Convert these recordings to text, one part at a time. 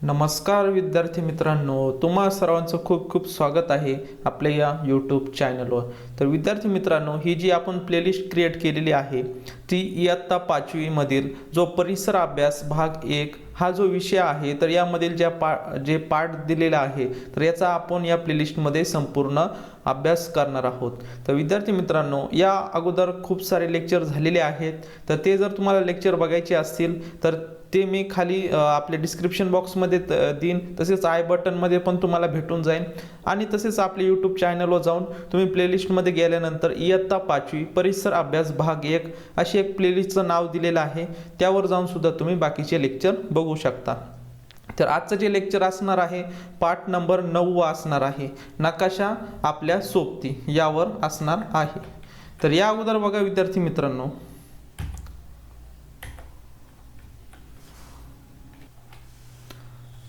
नमस्कार विद्यार्थी मित्रांनो, तुम्हा सर्वांचं खूप खूप स्वागत आहे आपल्या या यूट्यूब चॅनलवर। तर विद्यार्थी मित्रांनो, ही जी आपण प्लेलिस्ट क्रिएट केलेली आहे ती इयत्ता 5वी मधील जो परिसर अभ्यास भाग 1 हा जो विषय आहे, तर यामधील जे पाठ दिलेला आहे तर याचा आपण या प्लेलिस्टमध्ये संपूर्ण अभ्यास करणार आहोत। तर विद्यार्थी मित्रांनो, या अगोदर खूप सारे लेक्चर झालेले आहेत, तर ते जर तुम्हाला लेक्चर बघायचे असतील तर ते मी खाली आपल्या डिस्क्रिप्शन बॉक्समध्ये देईन, तसेच आय बटनमध्ये पण तुम्हाला भेटून जाईल। आणि तसेच आपल्या यूट्यूब चॅनलवर जाऊन तुम्ही प्लेलिस्टमध्ये गेल्यानंतर इयत्ता 5वी परिसर अभ्यास भाग 1 अशी एक प्लेलिस्टचं नाव दिलेलं आहे, त्यावर जाऊन सुद्धा तुम्ही बाकीचे लेक्चर बघू शकता। तर आजचं जे लेक्चर असणार आहे पाठ नंबर 9 असणार आहे, नकाशा आपल्या सोबती यावर असणार आहे। तर या अगोदर बघा विद्यार्थी मित्रांनो,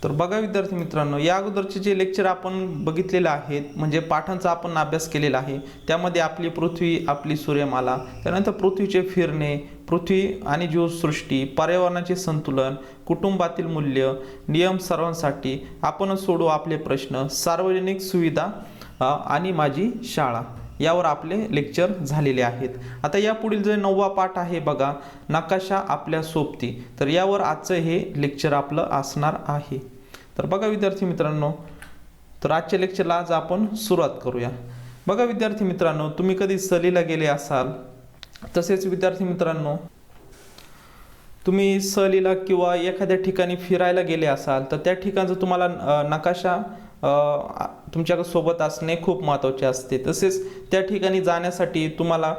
तर बघा विद्यार्थी मित्रांनो, या अगोदरचे जे लेक्चर आपण बघितलेले आहेत म्हणजे पाठांचा आपण अभ्यास केलेला आहे, त्यामध्ये आपली पृथ्वी, आपली सूर्यमाला, त्यानंतर पृथ्वीचे फिरणे, पृथ्वी आणि जीवसृष्टी, पर्यावरणाचे संतुलन, कुटुंबातील मूल्य, नियम सर्वांसाठी, आपण सोडू आपले प्रश्न, सार्वजनिक सुविधा आणि माझी शाळा यावर आपले लेक्चर झालेले आहेत। आता या पुढील जे 9वा पाठ आहे बघा, नकाशा आपल्या सोबती, तर यावर आजचं हे लेक्चर आपलं असणार आहे। तर बघा विद्यार्थी मित्रांनो, तर आजच्या लेक्चरला आज आपण सुरुवात करूया। बघा विद्यार्थी मित्रांनो, तुम्ही कधी सहलीला गेले असाल, तसेच विद्यार्थी मित्रांनो तुम्ही सहलीला किंवा एखाद्या ठिकाणी फिरायला गेले असाल, तर त्या ठिकाणचं तुम्हाला नकाशा तुमच्या सोबत असणे खूप महत्त्वाचे असते। तसेच त्या ठिकाणी जाण्यासाठी तुम्हाला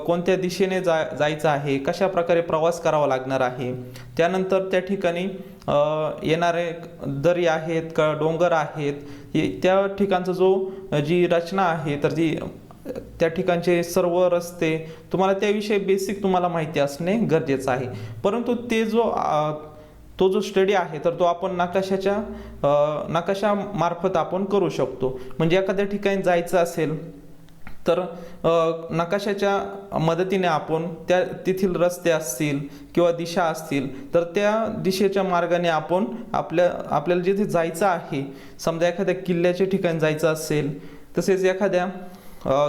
कोणत्या दिशेने जायचं आहे, कशा प्रकारे प्रवास करावा लागणार आहे, त्यानंतर त्या ठिकाणी येणारे दरी आहेत का डोंगर आहेत, त्या ठिकाणचं जी रचना आहे तर ती त्या ठिकाणचे सर्व रस्ते तुम्हाला त्याविषयी बेसिक तुम्हाला माहिती असणे गरजेचं आहे। परंतु तो जो स्टडी आहे तर तो आपण नकाशा मार्फत आपण करू शकतो। म्हणजे एखाद्या ठिकाणी जायचं असेल तर नकाशाच्या मदतीने आपण तेथील रस्ते असतील किंवा दिशा असतील तर त्या दिशेच्या मार्गाने आपण आपल्याला जिथे जायचं आहे, समजा एखाद्या किल्ल्याच्या ठिकाणी जायचं असेल, तसेच एखाद्या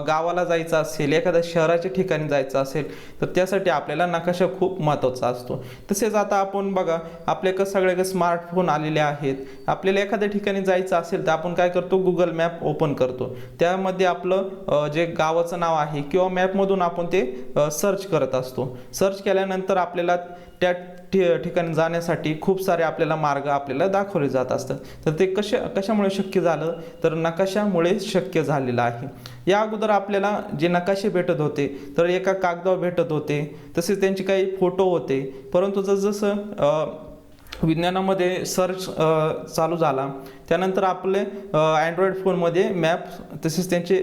गावाला जायचं असेल, एखाद्या शहराच्या ठिकाणी जायचं असेल, तर त्यासाठी आपल्याला नकाशा खूप महत्त्वाचा असतो। तसेच आता आपण बघा, आपल्याकडे सगळे स्मार्टफोन आलेले आहेत, आपल्याला एखाद्या ठिकाणी जायचं असेल तर आपण काय करतो, गुगल मॅप ओपन करतो, त्यामध्ये आपलं जे गावाचं नाव आहे किंवा मॅपमधून आपण ते सर्च करत असतो। सर्च केल्यानंतर आपल्याला त्या ठिकाणी जाण्यासाठी खूप सारे आपल्याला मार्ग आपल्याला दाखवले जात असतात। तर ते कशामुळे शक्य झालं, तर नकाशामुळे शक्य झालेलं आहे। या अगोदर आपल्याला जे नकाशे भेटत होते तर एका कागदावर भेटत होते, तसेच त्यांचे काही फोटो होते, परंतु जसं विज्ञानामध्ये सर्च चालू झाला त्यानंतर आपले अँड्रॉइड फोनमध्ये मॅप तसेच त्यांचे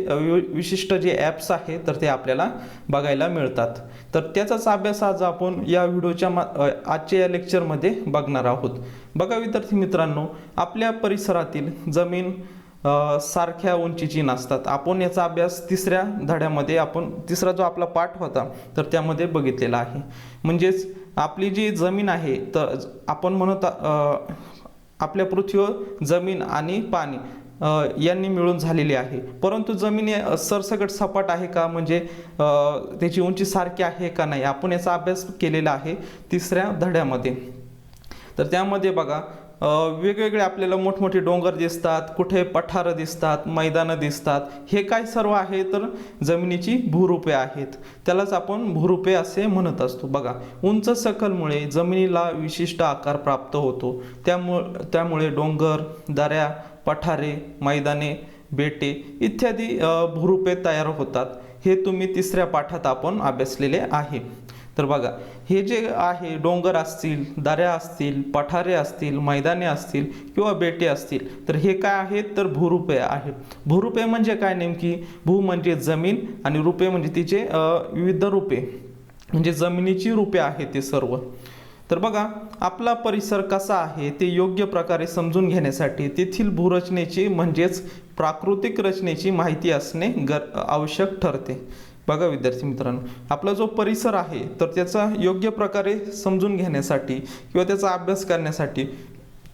विशिष्ट जे ॲप्स आहेत तर ते आपल्याला बघायला मिळतात। तर त्याचाच अभ्यास आज आपण या व्हिडिओच्या आजच्या या लेक्चरमध्ये बघणार आहोत। बघा विद्यार्थी मित्रांनो, आपल्या परिसरातील जमीन सारख्या उंचीची नसतात। आपण याचा अभ्यास तिसऱ्या धड्यामध्ये तिसरा जो आपला पाठ होता तर त्यामध्ये बघितलेला आहे। म्हणजेच आपली जी जमीन आहे तर आपण म्हणत आपल्या पृथ्वीवर जमीन आणि पाणी यांनी मिळून झालेली आहे, परंतु जमीन सरसकट सपाट आहे का, म्हणजे त्याची उंची सारखी आहे का नाही, आपण याचा अभ्यास केलेला आहे तिसऱ्या धड्यामध्ये। तर त्यामध्ये बघा वेगवेगळे आपल्याला मोठमोठे डोंगर दिसतात, कुठे पठारं दिसतात, मैदानं दिसतात, हे काय सर्व आहे तर जमिनीची भूरूपे आहेत, त्यालाच आपण भूरूपे असे म्हणत असतो। बघा, उंच सकलमुळे जमिनीला विशिष्ट आकार प्राप्त होतो, त्यामुळे डोंगर, दऱ्या, पठारे, मैदाने, बेटे इत्यादी भूरूपे तयार होतात। हे तुम्ही तिसऱ्या पाठात आपण अभ्यासलेले आहे। तर बघा, हे जे आहे डोंगर असतील, दऱ्या असतील, पठारे असतील, मैदाने असतील किंवा बेटे असतील, तर हे काय आहेत तर भूरूपे आहेत। भूरूपे म्हणजे काय, नेमकी भू म्हणजे जमीन आणि रूपे म्हणजे तिचे विविध रूपे, म्हणजे जमिनीची रूपे आहेत ते सर्व। तर बघा, आपला परिसर कसा आहे ते योग्य प्रकारे समजून घेण्यासाठी तेथील भूरचनेची म्हणजेच प्राकृतिक रचनेची माहिती असणे आवश्यक ठरते। बघा विद्यार्थी मित्रांनो, आपला जो परिसर आहे तर त्याचा योग्य प्रकारे समजून घेण्यासाठी किंवा त्याचा अभ्यास करण्यासाठी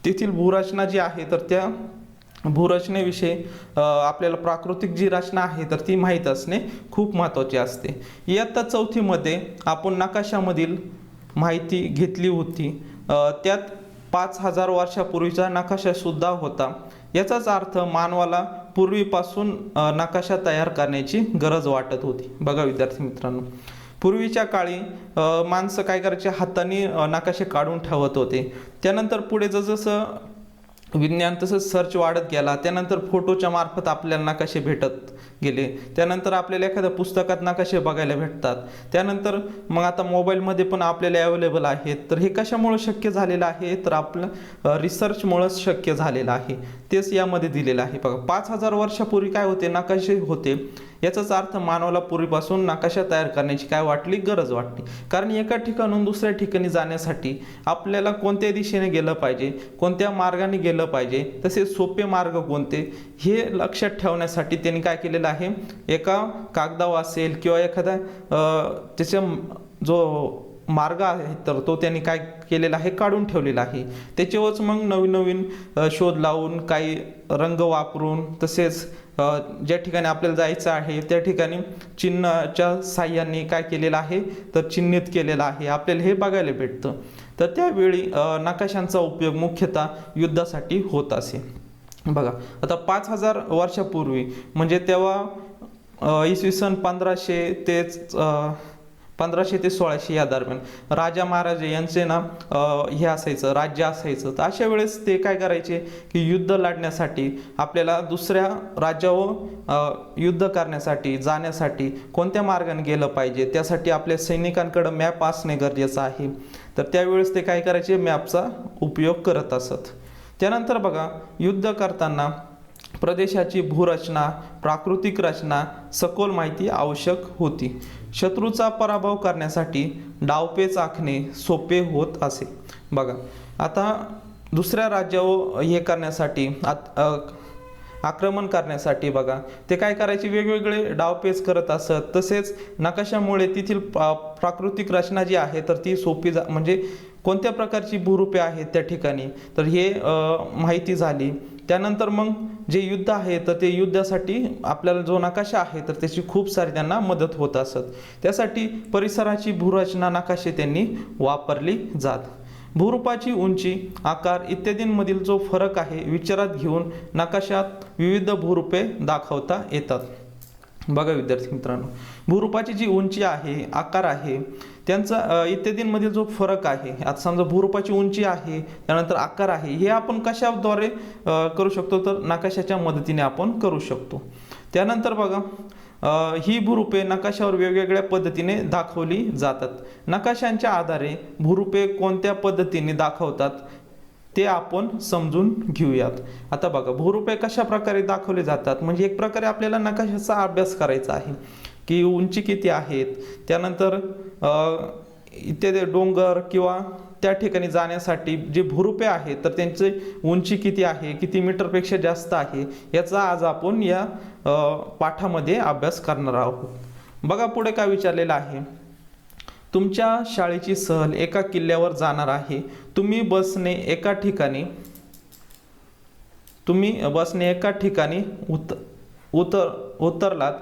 तेथील भूरचना जी आहे तर त्या भूरचनेविषयी आपल्याला प्राकृतिक जी रचना आहे तर ती माहीत असणे खूप महत्त्वाचे असते. इयत्ता 4थीमध्ये आपण नकाशामधील माहिती घेतली होती. त्यात 5000 वर्षापूर्वीचा नकाशा सुद्धा होता. याचाच अर्थ मानवाला पूर्वीपासून नकाशा तयार करण्याची गरज वाटत होती. बघा विद्यार्थी मित्रांनो, पूर्वीच्या काळी माणसं काय करायचे, हाताने नकाशे काढून ठेवत होते. त्यानंतर पुढे जसं विज्ञान तसंच सर्च वाढत गेला, त्यानंतर फोटोच्या मार्फत आपल्याला नकाशे भेटत गेले. त्यानंतर आपल्याला एखाद्या पुस्तकात नकाशे बघायला भेटतात. त्यानंतर मग आता मोबाईलमध्ये पण आपल्याला अवेलेबल आहेत. तर हे कशामुळे शक्य झालेलं आहे, तर आपलं रिसर्चमुळंच शक्य झालेलं आहे. तेच यामध्ये दिलेलं आहे. बघा 5000 वर्षापूर्वी काय होते, नकाशे होते. याचाच अर्थ मानवाला पूर्वीपासून नकाशा तयार करण्याची काय वाटली, गरज वाटली. कारण एका ठिकाणून दुसऱ्या ठिकाणी जाण्यासाठी आपल्याला कोणत्या दिशेने गेलं पाहिजे, कोणत्या मार्गाने गेलं पाहिजे, तसेच सोपे मार्ग कोणते हे लक्षात ठेवण्यासाठी त्यांनी काय केलेलं आहे, एका कागदावर असेल किंवा एखादा त्याच्या जो मार्ग आहे तर तो त्यांनी काय केलेला आहे, काढून ठेवलेला आहे. त्याच्यावरच मग नवीन नवीन शोध लावून, काही रंग वापरून, तसेच ज्या ठिकाणी आपल्याला जायचं आहे त्या ठिकाणी चिन्हाच्या साह्याने काय केलेलं आहे, तर चिन्हित केलेलं आहे. आपल्याला हे बघायला भेटतं. तर त्यावेळी नकाशांचा उपयोग मुख्यतः युद्धासाठी होत असे. बघा आता 5000 वर्षापूर्वी म्हणजे तेव्हा इसवी सन 1500 ते 1600 या दरम्यान राजा महाराजे यांचे ना हे असायचं, राज्य असायचं. तर अशा वेळेस ते काय करायचे की युद्ध लढण्यासाठी आपल्याला दुसऱ्या राज्यावर युद्ध करण्यासाठी जाण्यासाठी कोणत्या मार्गाने गेलं पाहिजे, त्यासाठी आपल्या सैनिकांकडे मॅप असणे गरजेचं आहे. तर त्यावेळेस ते काय करायचे, मॅपचा उपयोग करत असत. त्यानंतर बघा युद्ध करताना प्रदेशाची भूरचना, प्राकृतिक रचना, सखोल माहिती आवश्यक होती. शत्रूचा पराभव करण्यासाठी डावपेच आखणे सोपे होत असे. बघा आता दुसऱ्या राज्यावर हे करण्यासाठी आक्रमण करण्यासाठी बघा ते काय करायचे, वेगवेगळे डावपेच करत असत. तसेच नकाशामुळे तेथील प्राकृतिक रचना जी आहे तर ती सोपी म्हणजे कोणत्या प्रकारची भूरूपे आहेत त्या ठिकाणी तर हे माहिती झाली. त्यानंतर मग जे युद्ध आहे तर ते युद्धासाठी आपल्याला जो नकाशा आहे तर त्याची खूप सारी त्यांना मदत होत असत. त्यासाठी परिसराची भूरचना नकाशे त्यांनी वापरली जात. भूरूपाची उंची, आकार इत्यादींमधील जो फरक आहे विचारात घेऊन नकाशात विविध भूरूपे दाखवता येतात. बघा विद्यार्थी मित्रांनो, भूरूपाची जी उंची आहे, आकार आहे, त्यांचा इत्यादींमधील जो फरक आहे, आता समजा भूरूपाची उंची आहे, त्यानंतर आकार आहे, हे आपण कशाद्वारे करू शकतो, तर नकाशाच्या मदतीने आपण करू शकतो. त्यानंतर बघा ही भूरूपे नकाशावर वेगवेगळ्या पद्धतीने दाखवली जातात. नकाशांच्या आधारे भूरूपे कोणत्या पद्धतीने दाखवतात ते आपण समजून घेऊयात. आता बघा भूरूपे कशा प्रकारे दाखवले जातात, म्हणजे एक प्रकारे आपल्याला नकाशाचा अभ्यास करायचा आहे की उंची किती आहेत, त्यानंतर इत्यादी डोंगर किंवा त्या ठिकाणी जाण्यासाठी जे भूरूपे आहेत तर त्यांची उंची किती आहे, किती मीटरपेक्षा जास्त आहे, याचा आज आपण या पाठामध्ये अभ्यास करणार आहोत. बघा पुढे काय विचारलेलं आहे, तुमच्या शाळेची सहल एका किल्ल्यावर जाणार आहे. तुम्ही बसने एका ठिकाणी उतरलात.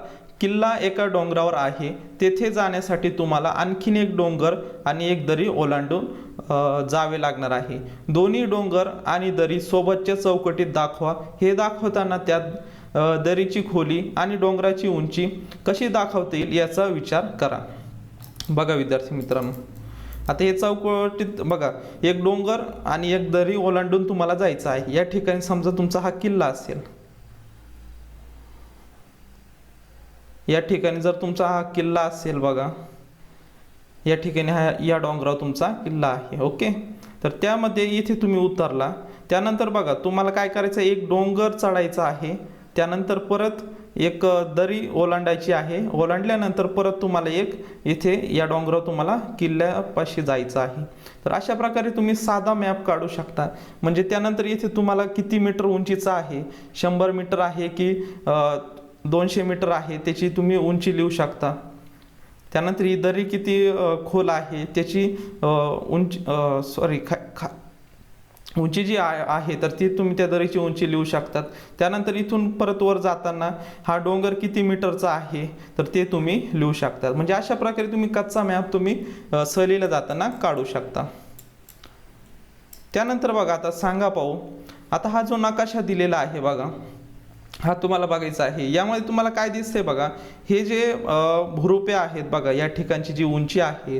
किल्ला एका डोंगरावर आहे. तेथे जाण्यासाठी तुम्हाला आणखीन एक डोंगर आणि एक दरी ओलांडून जावे लागणार आहे. दोन्ही डोंगर आणि दरी सोबतच्या चौकटीत दाखवा. हे दाखवताना त्यात दरीची खोली आणि डोंगराची उंची कशी दाखवता येईल याचा विचार करा. बघा विद्यार्थी मित्रांनो, आता हे चौकटीत बघा एक डोंगर आणि एक दरी ओलांडून तुम्हाला जायचं आहे. या ठिकाणी समजा तुमचा हा किल्ला असेल, या ठिकाणी जर तुमचा हा किल्ला असेल, बघा या ठिकाणी या डोंगरावर तुमचा किल्ला आहे. ओके, तर त्यामध्ये इथे तुम्ही उतरला. त्यानंतर बघा तुम्हाला काय करायचं, एक डोंगर चढायचा आहे, त्यानंतर परत एक दरी ओलांडायची आहे. ओलांडल्यानंतर परत तुम्हाला एक इथे या डोंगरावर तुम्हाला किल्ल्यापाशी जायचं आहे. तर अशा प्रकारे तुम्ही साधा मॅप काढू शकता. म्हणजे त्यानंतर इथे तुम्हाला किती मीटर उंचीचा आहे, 100 मीटर आहे की 200 मीटर आहे, त्याची तुम्ही उंची लिहू शकता. त्यानंतर ही दरी किती खोल आहे त्याची उंची उंची जी आहे तर ती तुम्ही त्या दरीची उंची लिहू शकतात. त्यानंतर इथून परत वर जाताना हा डोंगर किती मीटरचा आहे तर ते तुम्ही लिहू शकतात. म्हणजे अशा प्रकारे तुम्ही कच्चा मॅप तुम्ही सहलीला जाताना काढू शकता. त्यानंतर बघा आता सांगा पाहू, आता हा जो नकाशा दिलेला आहे बघा, हा तुम्हाला बघायचा आहे. यामध्ये तुम्हाला काय दिसतंय बघा, हे जे भुरुपे आहेत बघा, या ठिकाणची जी उंची आहे,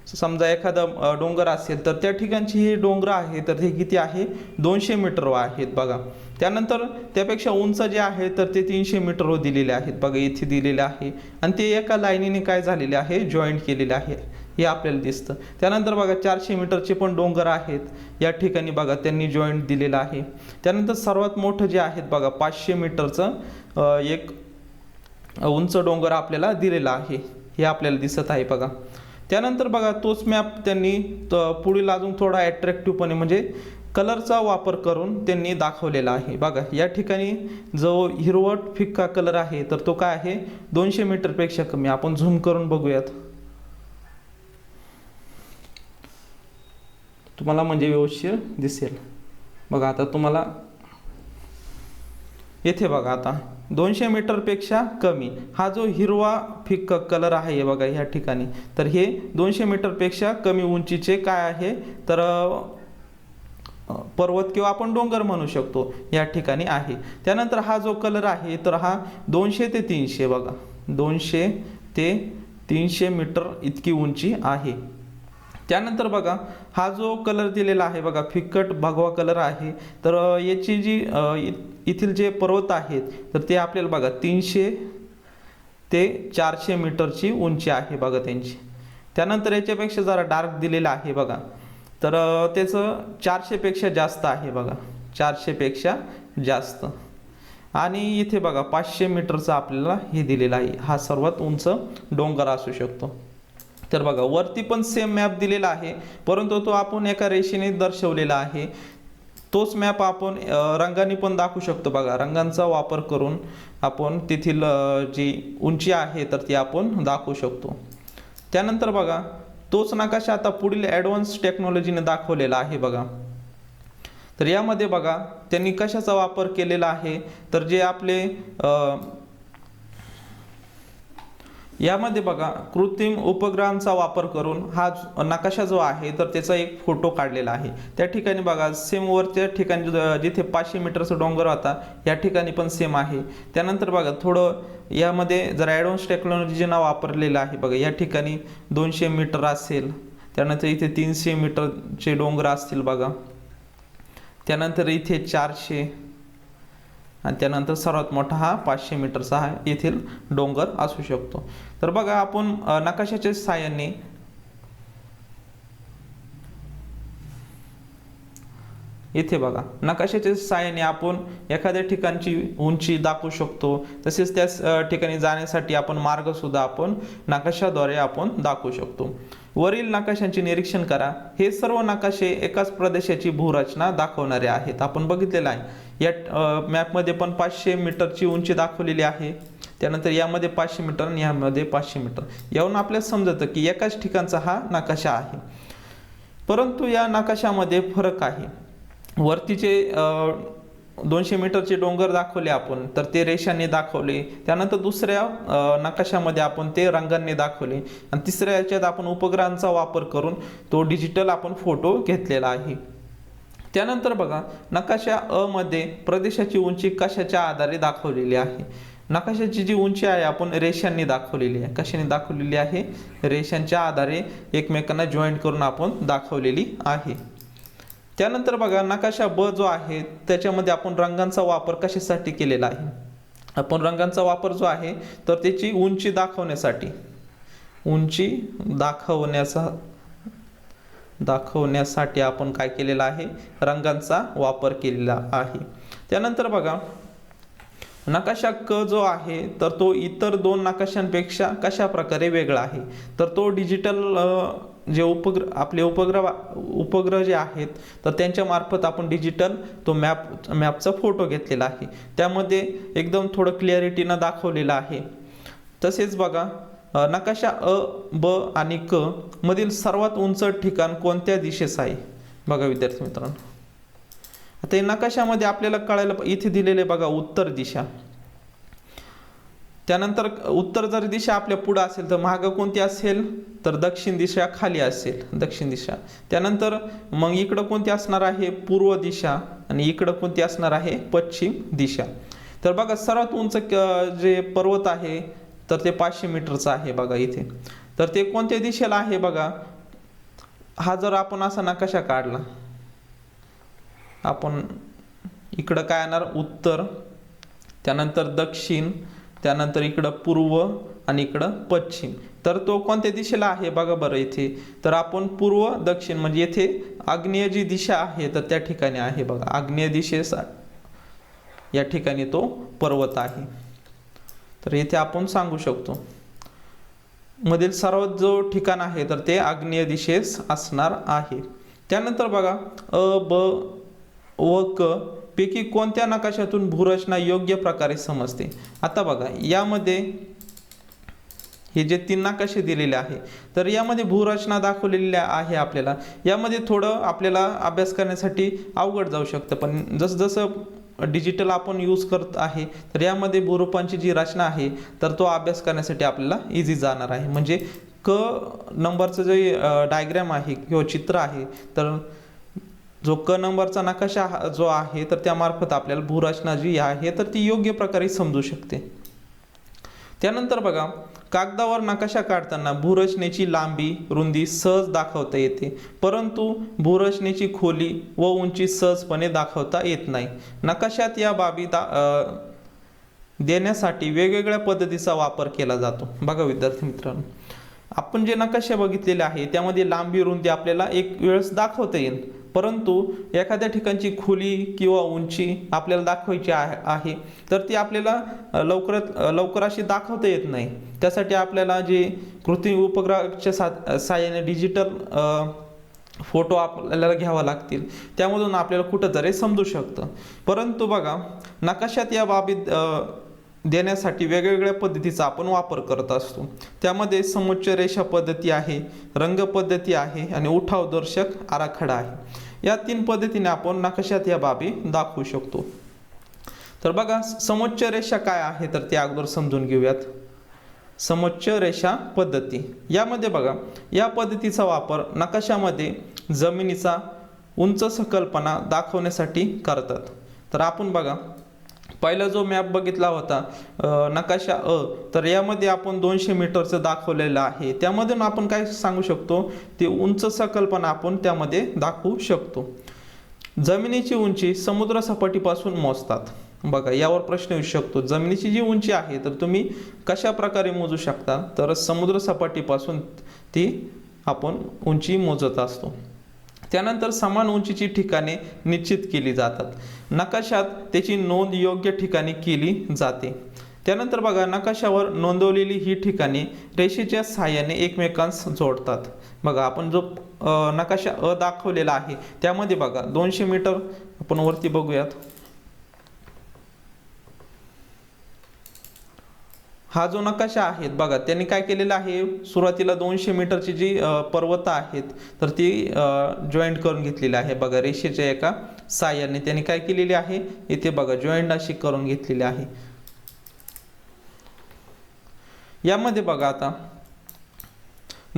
समजा एखादा डोंगर असेल तर त्या ठिकाणची ही डोंगर आहे तर ते किती आहे 200 मीटरवर आहेत बघा. त्यानंतर त्यापेक्षा उंच जे आहे तर ते 300 मीटरवर दिलेले आहेत बघा, इथे दिलेले आहे आणि ते एका लाईनीने काय झालेले आहे जॉईंट केलेले आहे हे आपल्याला दिसतं. त्यानंतर बघा 400 मीटरचे पण डोंगर आहेत या ठिकाणी बघा, त्यांनी जॉईंट दिलेलं आहे. त्यानंतर सर्वात मोठं जे आहेत बघा 500 मीटरचं एक उंच डोंगर आपल्याला दिलेला आहे, हे आपल्याला दिसत आहे बघा. त्यानंतर बघा तोच मॅप त्यांनी पुढील अजून थोडा ॲट्रॅक्टिव्हपणे म्हणजे कलरचा वापर करून त्यांनी दाखवलेला आहे बघा. या ठिकाणी जो हिरवट फिक्का कलर आहे तर तो काय आहे 200 मीटरपेक्षा कमी. आपण झूम करून बघूयात, तुम्हाला म्हणजे व्यवस्थित दिसेल बघा. आता तुम्हाला येथे बघा, आता 200 मीटरपेक्षा कमी हा जो हिरवा फिक्का कलर आहे बघा या ठिकाणी, तर हे 200 मीटरपेक्षा कमी उंचीचे काय आहे तर पर्वत किंवा आपण डोंगर म्हणू शकतो या ठिकाणी आहे. त्यानंतर हा जो कलर आहे तर हा 200 ते 300 बघा, 200 ते 300 मीटर इतकी उंची आहे. त्यानंतर बघा हा जो कलर दिलेला आहे बघा, फिकट भगवा कलर आहे, तर याची जी इथील जे पर्वत आहेत तर ते आपल्याला बघा 300 ते 400 मीटरची उंची आहे बघा त्यांची. त्यानंतर याच्यापेक्षा जरा डार्क दिलेला आहे बघा, तर त्याचं 400 पेक्षा जास्त आहे बघा, 400 पेक्षा जास्त. आणि इथे बघा 500 मीटरचं आपल्याला हे दिलेलं आहे, हा सर्वात उंच डोंगर असू शकतो. तर बघा वरती पण सेम मॅप दिलेला आहे, परंतु तो आपण एका रेषेने दर्शवलेला आहे. तोच मॅप आपण रंगाने पण दाखवू शकतो बघा, रंगांचा वापर करून आपण तेथील जी उंची आहे तर ती आपण दाखवू शकतो. त्यानंतर बघा तोच नकाशा आता पुढील ॲडव्हान्स टेक्नॉलॉजीने दाखवलेला आहे बघा. तर यामध्ये बघा त्यांनी कशाचा वापर केलेला आहे तर जे आपले यामध्ये बघा कृत्रिम उपग्रहांचा वापर करून हा नकाशा जो आहे तर त्याचा एक फोटो काढलेला आहे. त्या ठिकाणी बघा सेम वरच्या ठिकाणी जिथे 500 मीटरचा डोंगर होता या ठिकाणी पण सेम आहे. त्यानंतर बघा थोडं यामध्ये जर ॲडव्हान्स टेक्नॉलॉजीना वापरलेलं आहे बघा, या ठिकाणी 200 मीटर असेल, त्यानंतर इथे 300 मीटरचे डोंगर असतील बघा, त्यानंतर इथे 400 आणि त्यानंतर सर्वात मोठा हा 500 मीटरचा हा येथील डोंगर असू शकतो. तर बघा आपण नकाशाच्या सहाय्याने इथे बघा नकाशाच्या सहाय्याने आपण एखाद्या ठिकाणची उंची दाखवू शकतो, तसेच त्या ठिकाणी जाण्यासाठी आपण मार्ग सुद्धा आपण नकाशाद्वारे आपण दाखवू शकतो. वरील नकाशांचे निरीक्षण करा. हे सर्व नकाशे एकाच प्रदेशाची भूरचना दाखवणारे आहेत. आपण बघितलेलं आहे या मॅपमध्ये पण 500 मीटरची उंची दाखवलेली आहे, त्यानंतर यामध्ये 500 मीटर आणि यामध्ये 500 मीटर. यावरून आपल्याला समजतं की एकाच ठिकाणचा हा नकाशा आहे. परंतु या नकाशामध्ये फरक आहे. वरतीचे 200 मीटरचे डोंगर दाखवले आपण तर ते रेषांनी दाखवले, त्यानंतर दुसऱ्या नकाशामध्ये आपण ते रंगांनी दाखवले आणि तिसऱ्या याच्यात आपण उपग्रहांचा वापर करून तो डिजिटल आपण फोटो घेतलेला आहे. त्यानंतर बघा नकाशा अ मध्ये प्रदेशाची उंची कशाच्या आधारे दाखवलेली आहे. नकाशाची जी उंची आहे आपण रेषांनी दाखवलेली आहे. कशाने दाखवलेली आहे? रेषांच्या आधारे एकमेकांना जॉईंट करून आपण दाखवलेली आहे. त्यानंतर बघा नकाशा ब जो आहे त्याच्यामध्ये आपण रंगांचा वापर कशासाठी केलेला आहे. आपण रंगांचा वापर जो आहे तर त्याची उंची दाखवण्यासाठी, उंची दाखवण्यासाठी आपण काय केलेला आहे, रंगांचा वापर केलेला आहे. त्यानंतर बघा नकाशा क जो आहे तर तो इतर दोन नकाशांपेक्षा कशा प्रकारे वेगळा आहे. तर तो डिजिटल जे उपग्रह जे आहेत तर त्यांच्या मार्फत आपण डिजिटल तो मॅपचा फोटो घेतलेला आहे. त्यामध्ये एकदम थोडं क्लिअरिटीनं दाखवलेला आहे. तसेच बघा नकाशा अ, ब आणि क मधील सर्वात उंच ठिकाण कोणत्या दिशेस आहे. बघा विद्यार्थी मित्रांनो, आता या नकाशामध्ये आपल्याला कळायला इथे दिलेले बघा उत्तर दिशा, त्यानंतर उत्तर जर दिशा आपल्या पुढे असेल तर मागं कोणती असेल तर दक्षिण दिशा खाली असेल, दक्षिण दिशा. त्यानंतर मग इकडं कोणती असणार आहे पूर्व दिशा आणि इकडं कोणती असणार आहे पश्चिम दिशा. तर बघा सर्वात उंच जे पर्वत आहे तर ते 500 मीटरचा आहे बघा इथे. तर ते कोणत्या दिशेला आहे बघा, हा जर आपण असा नकाशा काढला, आपण इकडं काय येणार उत्तर, त्यानंतर दक्षिण, त्यानंतर इकडं पूर्व आणि इकडं पश्चिम. तर तो कोणत्या दिशेला आहे बघा बरं इथे, तर आपण पूर्व दक्षिण म्हणजे येथे आग्नेय जी दिशा आहे तर त्या ठिकाणी आहे बघा, आग्नेय दिशेस या ठिकाणी तो पर्वत आहे. तर येथे आपण सांगू शकतो मधील सर्वात जो ठिकाण आहे तर ते आग्नेय दिशेस असणार आहे. त्यानंतर बघा अ, ब व क पैकी कोणत्या नकाशातून भूरचना योग्य प्रकारे समजते. आता बघा यामध्ये हे जे 3 नकाशे दिलेले आहे तर यामध्ये भूरचना दाखवलेली आहे आपल्याला. यामध्ये थोडं आपल्याला अभ्यास करण्यासाठी अवघड जाऊ शकतं, पण जसं जसं डिजिटल आपण यूज करत आहे तर यामध्ये भूरूपांची जी रचना आहे तर तो अभ्यास करण्यासाठी आपल्याला इझी जाणार आहे. म्हणजे क नंबरचं जे डायग्राम आहे किंवा चित्र आहे तर जो क नंबरचा नकाशा जो आहे तर त्यामार्फत आपल्याला भूरचना जी आहे तर ती योग्य प्रकारे समजू शकते. त्यानंतर बघा कागदावर नकाशा काढताना भूरचनेची लांबी रुंदी सहज दाखवता येते, परंतु भूरचनेची खोली व उंची सहजपणे दाखवता येत नाही. नकाशात या बाबी देण्यासाठी वेगवेगळ्या पद्धतीचा वापर केला जातो. बघा विद्यार्थी मित्रांनो, आपण जे नकाशे बघितलेले आहे त्यामध्ये लांबी रुंदी आपल्याला एक वेळेस दाखवता येईल, परंतु एखाद्या ठिकाणची खोली किंवा उंची आपल्याला दाखवायची आहे तर ती आपल्याला लवकर अशी दाखवता येत नाही. त्यासाठी आपल्याला जे कृत्रिम उपग्रहाच्या साहाय्याने डिजिटल फोटो आपल्याला घ्यावा लागतील, त्यामधून आपल्याला कुठंतरी समजू शकतं. परंतु बघा नकाशात या बाबी देण्यासाठी वेगवेगळ्या पद्धतीचा आपण वापर करत असतो. त्यामध्ये समोच्च रेषा पद्धती आहे, रंग पद्धती आहे आणि उठावदर्शक आराखडा आहे. या 3 पद्धतीने आपण नकाशात या बाबी दाखवू शकतो. तर बघा समोच्च रेषा काय आहे तर ते अगोदर समजून घेऊयात. समोच्च रेषा पद्धती यामध्ये बघा या पद्धतीचा वापर नकाशामध्ये जमिनीचा उंच सकलपणा दाखवण्यासाठी करतात. तर आपण बघा पहिला जो मॅप बघितला होता नकाशा तर यामध्ये आपण 200 मीटरचं दाखवलेलं आहे. त्यामधून आपण काय सांगू शकतो, ते उंच सकलपणा आपण त्यामध्ये दाखवू शकतो. जमिनीची उंची समुद्र सपाटीपासून मोजतात. बघा यावर प्रश्न येऊ शकतो, जमिनीची जी उंची आहे तर तुम्ही कशा प्रकारे मोजू शकता, तर समुद्र सपाटीपासून ती आपण उंची मोजत असतो. त्यानंतर समान उंचीची ठिकाणे निश्चित केली जातात. नकाशात त्याची नोंद योग्य ठिकाणी केली जाते. त्यानंतर बघा नकाशावर नोंदवलेली ही ठिकाणे रेषेच्या सहाय्याने एकमेकांस जोडतात. बघा आपण जो नकाशा दाखवलेला आहे त्यामध्ये बघा 200 मीटर आपण वरती बघूयात. हा जो नकाशा आहे बघा त्यांनी काय केलेला आहे, सुरुवातीला 200 मीटरची जी पर्वत आहेत तर ती जॉईंट करून घेतलेली आहे. बघा रेषेच्या एका साहाय्याने त्यांनी काय केलेली आहे, इथे बघा जॉईंट अशी करून घेतलेली आहे. यामध्ये बघा आता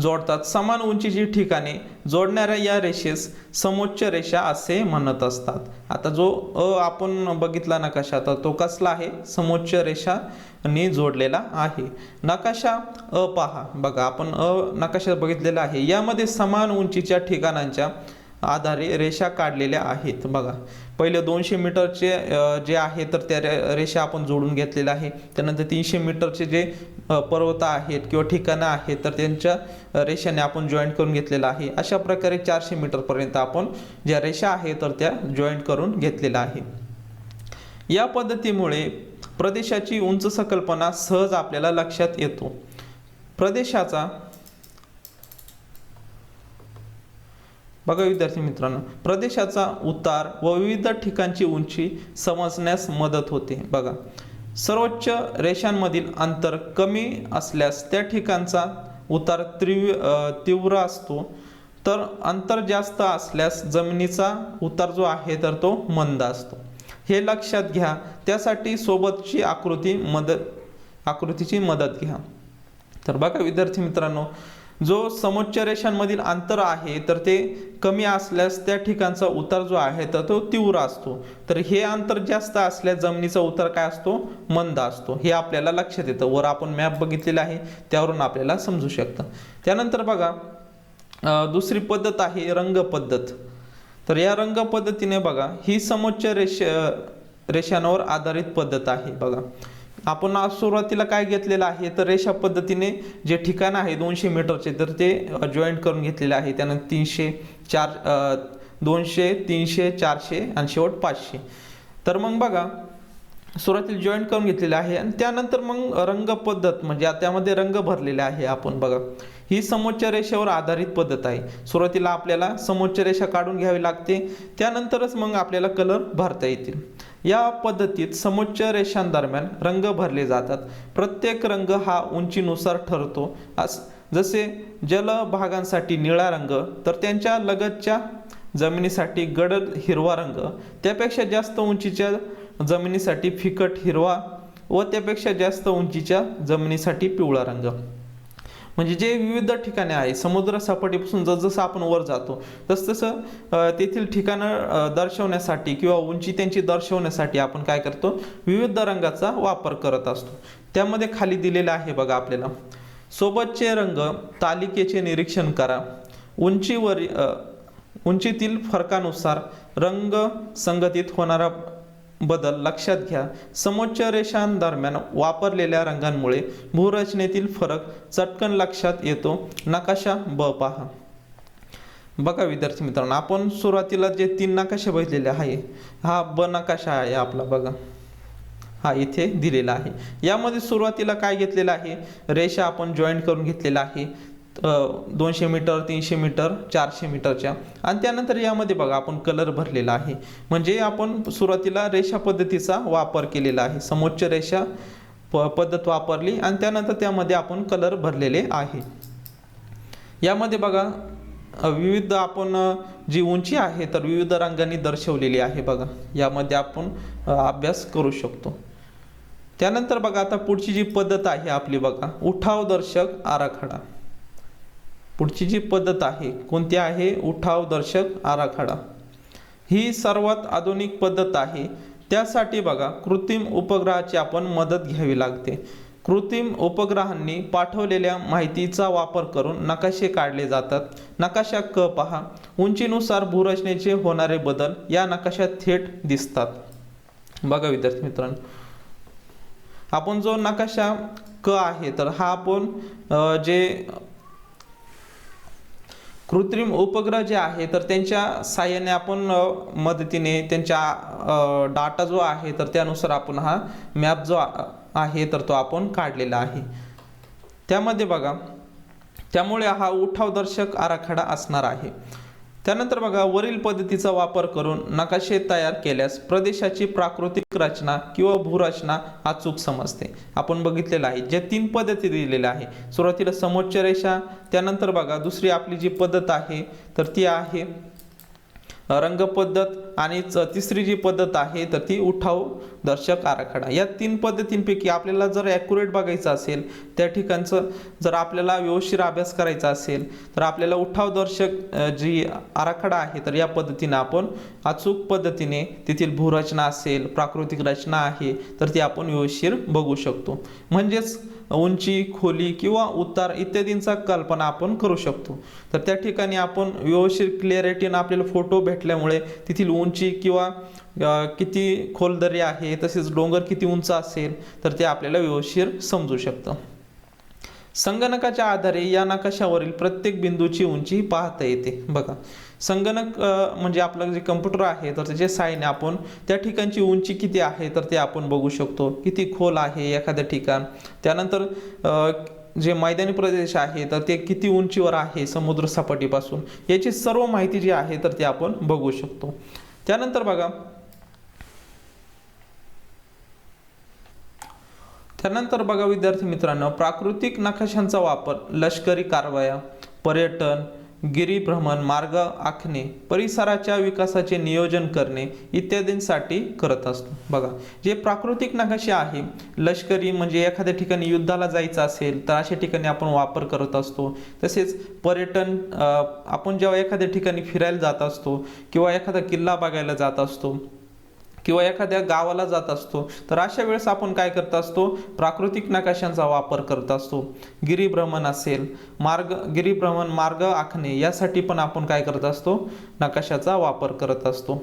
जोडतात. समान उंचीची ठिकाणे जोडणाऱ्या या रेषेस समोच्च रेषा असे म्हणत असतात. आता जो आपण बघितला नकाशा तर तो कसला आहे, समोच्च रेषाने जोडलेला आहे. नकाशा पहा. बघा आपण नकाशा बघितलेला आहे, यामध्ये समान उंचीच्या ठिकाणांच्या आधारे रेषा काढलेल्या आहेत. बघा पहिले 200 मीटरचे जे आहे तर त्या रेषा आपण जोडून घेतलेल्या आहे. त्यानंतर 300 मीटरचे जे पर्वत आहेत किंवा ठिकाणं आहेत तर त्यांच्या रेषाने आपण जॉईंट करून घेतलेला आहे. अशा प्रकारे 400 मीटरपर्यंत आपण ज्या रेषा आहेत तर त्या जॉईंट करून घेतलेल्या आहे. या पद्धतीमुळे प्रदेशाची उंच संकल्पना सहज आपल्याला लक्षात येतो. प्रदेशाचा बघा विद्यार्थी मित्रांनो, प्रदेशाचा उतार व विविध ठिकाणची उंची समजण्यास मदत होते. बघा सर्वोच्च रेषांमधील अंतर कमी असल्यास त्या ठिकाणचा उतार तीव्र असतो, तर अंतर जास्त असल्यास जमिनीचा उतार जो आहे तर तो मंद असतो, हे लक्षात घ्या. त्यासाठी सोबतची आकृतीची मदत घ्या. तर बघा विद्यार्थी मित्रांनो, जो समोच्च रेषांमधील अंतर आहे तर ते कमी असल्यास त्या ठिकाणचा उतार जो आहे तर तो तीव्र असतो. तर हे अंतर जास्त असल्यास जमिनीचा उतार काय असतो, मंद असतो. हे आपल्याला लक्षात येतं. वर आपण मॅप बघितलेला आहे त्यावरून आपल्याला समजू शकतं. त्यानंतर बघा दुसरी पद्धत आहे रंग पद्धत. तर या रंग पद्धतीने बघा ही समोच्च रेषांवर आधारित पद्धत आहे. बघा आपण आज सुरुवातीला काय घेतलेलं आहे तर रेषा पद्धतीने जे ठिकाण आहे 200 मीटरचे तर ते जॉईंट करून घेतलेले आहे. त्यानंतर 300, 200, 300, 400 आणि शेवट 500. तर मग बघा सुरुवातीला जॉईंट करून घेतलेले आहे आणि त्यानंतर मग रंग पद्धत म्हणजे त्यामध्ये रंग भरलेले आहे. आपण बघा ही समोच्च रेषेवर आधारित पद्धत आहे. सुरुवातीला आपल्याला समोच्च रेषा काढून घ्यावी लागते, त्यानंतरच मग आपल्याला कलर भरता येतील. या पद्धतीत समोच्च रेषांदरम्यान रंग भरले जातात. प्रत्येक रंग हा उंचीनुसार ठरतो. जसे जलभागांसाठी निळा रंग तर त्यांच्या लगतच्या जमिनीसाठी गडद हिरवा रंग, त्यापेक्षा जास्त उंचीच्या जमिनीसाठी फिकट हिरवा व त्यापेक्षा जास्त उंचीच्या जमिनीसाठी पिवळा रंग. म्हणजे जे विविध ठिकाणे आहे समुद्र सपाटीपासून जसजसं आपण वर जातो तसतसं तेथील ठिकाणं दर्शवण्यासाठी किंवा उंची त्यांची दर्शवण्यासाठी आपण काय करतो, विविध रंगाचा वापर करत असतो. त्यामध्ये खाली दिलेलं आहे बघा आपल्याला, सोबतचे रंग तालिकेचे निरीक्षण करा. उंचीतील फरकानुसार रंग संगतीत होणारा बदल लक्षात घ्या. समोच्च रेषांदरम्यान वापरलेल्या रंगांमुळे भूरचनेतील फरक चटकन लक्षात येतो. नकाशा ब पहा. बघा विद्यार्थी मित्रांनो, आपण सुरुवातीला जे 3 नकाशे बघितलेले आहे हा ब नकाशा आहे आपला. बघा हा इथे दिलेला आहे. यामध्ये सुरुवातीला काय घेतलेलं आहे, रेषा आपण जॉईंट करून घेतलेला आहे 200 मीटर, 300 मीटर, 400 मीटरच्या. आणि त्यानंतर यामध्ये बघा आपण कलर भरलेला आहे. म्हणजे आपण सुरुवातीला रेषा पद्धतीचा वापर केलेला आहे. समोच्च रेषा पद्धत वापरली आणि त्यानंतर त्यामध्ये आपण कलर भरलेले आहे. यामध्ये बघा विविध आपण जी उंची आहे तर विविध रंगांनी दर्शवलेली आहे. बघा यामध्ये आपण अभ्यास करू शकतो. त्यानंतर बघा आता पुढची जी पद्धत आहे आपली, बघा उठावदर्शक आराखडा. पुढची जी पद्धत आहे कोणती आहे, उठावदर्शक आराखडा. ही सर्वात आधुनिक पद्धत आहे. त्यासाठी बघा कृत्रिम उपग्रहाची आपण मदत घ्यावी लागते. कृत्रिम उपग्रहांनी पाठवलेल्या माहितीचा वापर करून नकाशे काढले जातात. नकाशा क पहा. उंचीनुसार भूरचनेचे होणारे बदल या नकाशात थेट दिसतात. बघा विद्यार्थी मित्रांनो, आपण जो नकाशा क आहे तर हा आपण जे कृत्रिम उपग्रह जे आहे तर त्यांच्या साहाय्याने आपण मदतीने त्यांच्या डाटा जो आहे तर त्यानुसार आपण हा मॅप जो आहे तर तो आपण काढलेला आहे. त्यामध्ये बघा त्यामुळे हा उठावदर्शक आराखडा असणार आहे. त्यानंतर बघा वरील पद्धतीचा वापर करून नकाशे तयार केल्यास प्रदेशाची प्राकृतिक रचना किंवा भूरचना अचूक समजते. आपण बघितलेलं आहे जे 3 पद्धती दिलेल्या आहे. सुरुवातीला समोच्च रेषा, त्यानंतर बघा दुसरी आपली जी पद्धत आहे तर ती आहे रंग पद्धत आणि तिसरी जी पद्धत आहे तर ती उठावदर्शक आराखडा. या 3 पद्धतींपैकी आपल्याला जर ॲक्युरेट बघायचं असेल, त्या ठिकाणचं जर आपल्याला व्यवस्थित अभ्यास करायचा असेल तर आपल्याला उठावदर्शक जी आराखडा आहे तर या पद्धतीने आपण अचूक पद्धतीने तेथील भूरचना असेल, प्राकृतिक रचना आहे तर ती आपण व्यवस्थित बघू शकतो. म्हणजेच उंची, खोली किंवा उतार इत्यादींचा कल्पना आपण करू शकतो. तर त्या ठिकाणी आपण व्यवस्थित क्लिअरिटीने आपल्याला फोटो भेटल्यामुळे तेथील उंची किंवा किती खोल दरी आहे, तसेच डोंगर किती उंच असेल तर ते आपल्याला व्यवस्थित समजू शकतं. संगणकाच्या आधारे या नकाशावरील प्रत्येक बिंदूची उंची पाहता येते. बघा संगणक म्हणजे आपलं जे कम्प्युटर आहे तर त्याच्या साहाय्याने आपण त्या ठिकाणची उंची किती आहे तर ते आपण बघू शकतो, किती खोल आहे एखादं ठिकाण, त्यानंतर जे मैदानी प्रदेश आहे तर ते किती उंचीवर आहे समुद्र सपाटीपासून, याची सर्व माहिती जी आहे तर ते आपण बघू शकतो. त्यानंतर बघा विद्यार्थी मित्रांनो, प्राकृतिक नकाशांचा वापर लष्करी कारवाया, पर्यटन, गिरीभ्रमण, मार्ग आखणे, परिसराच्या विकासाचे नियोजन करणे इत्यादींसाठी करत असतो. बघा, जे प्राकृतिक नकाशे आहे, लष्करी म्हणजे एखाद्या ठिकाणी युद्धाला जायचं असेल तर अशा ठिकाणी आपण वापर करत असतो. तसेच पर्यटन, आपण जेव्हा एखाद्या ठिकाणी फिरायला जात असतो किंवा एखादा किल्ला बघायला जात असतो किंवा एखाद्या गावाला जात असतो तर अशा वेळेस आपण काय करत असतो, प्राकृतिक नकाशांचा वापर करत असतो. गिरीभ्रमण असेल, गिरीभ्रमण, मार्ग आखणे यासाठी पण आपण काय करत असतो, नकाशाचा वापर करत असतो.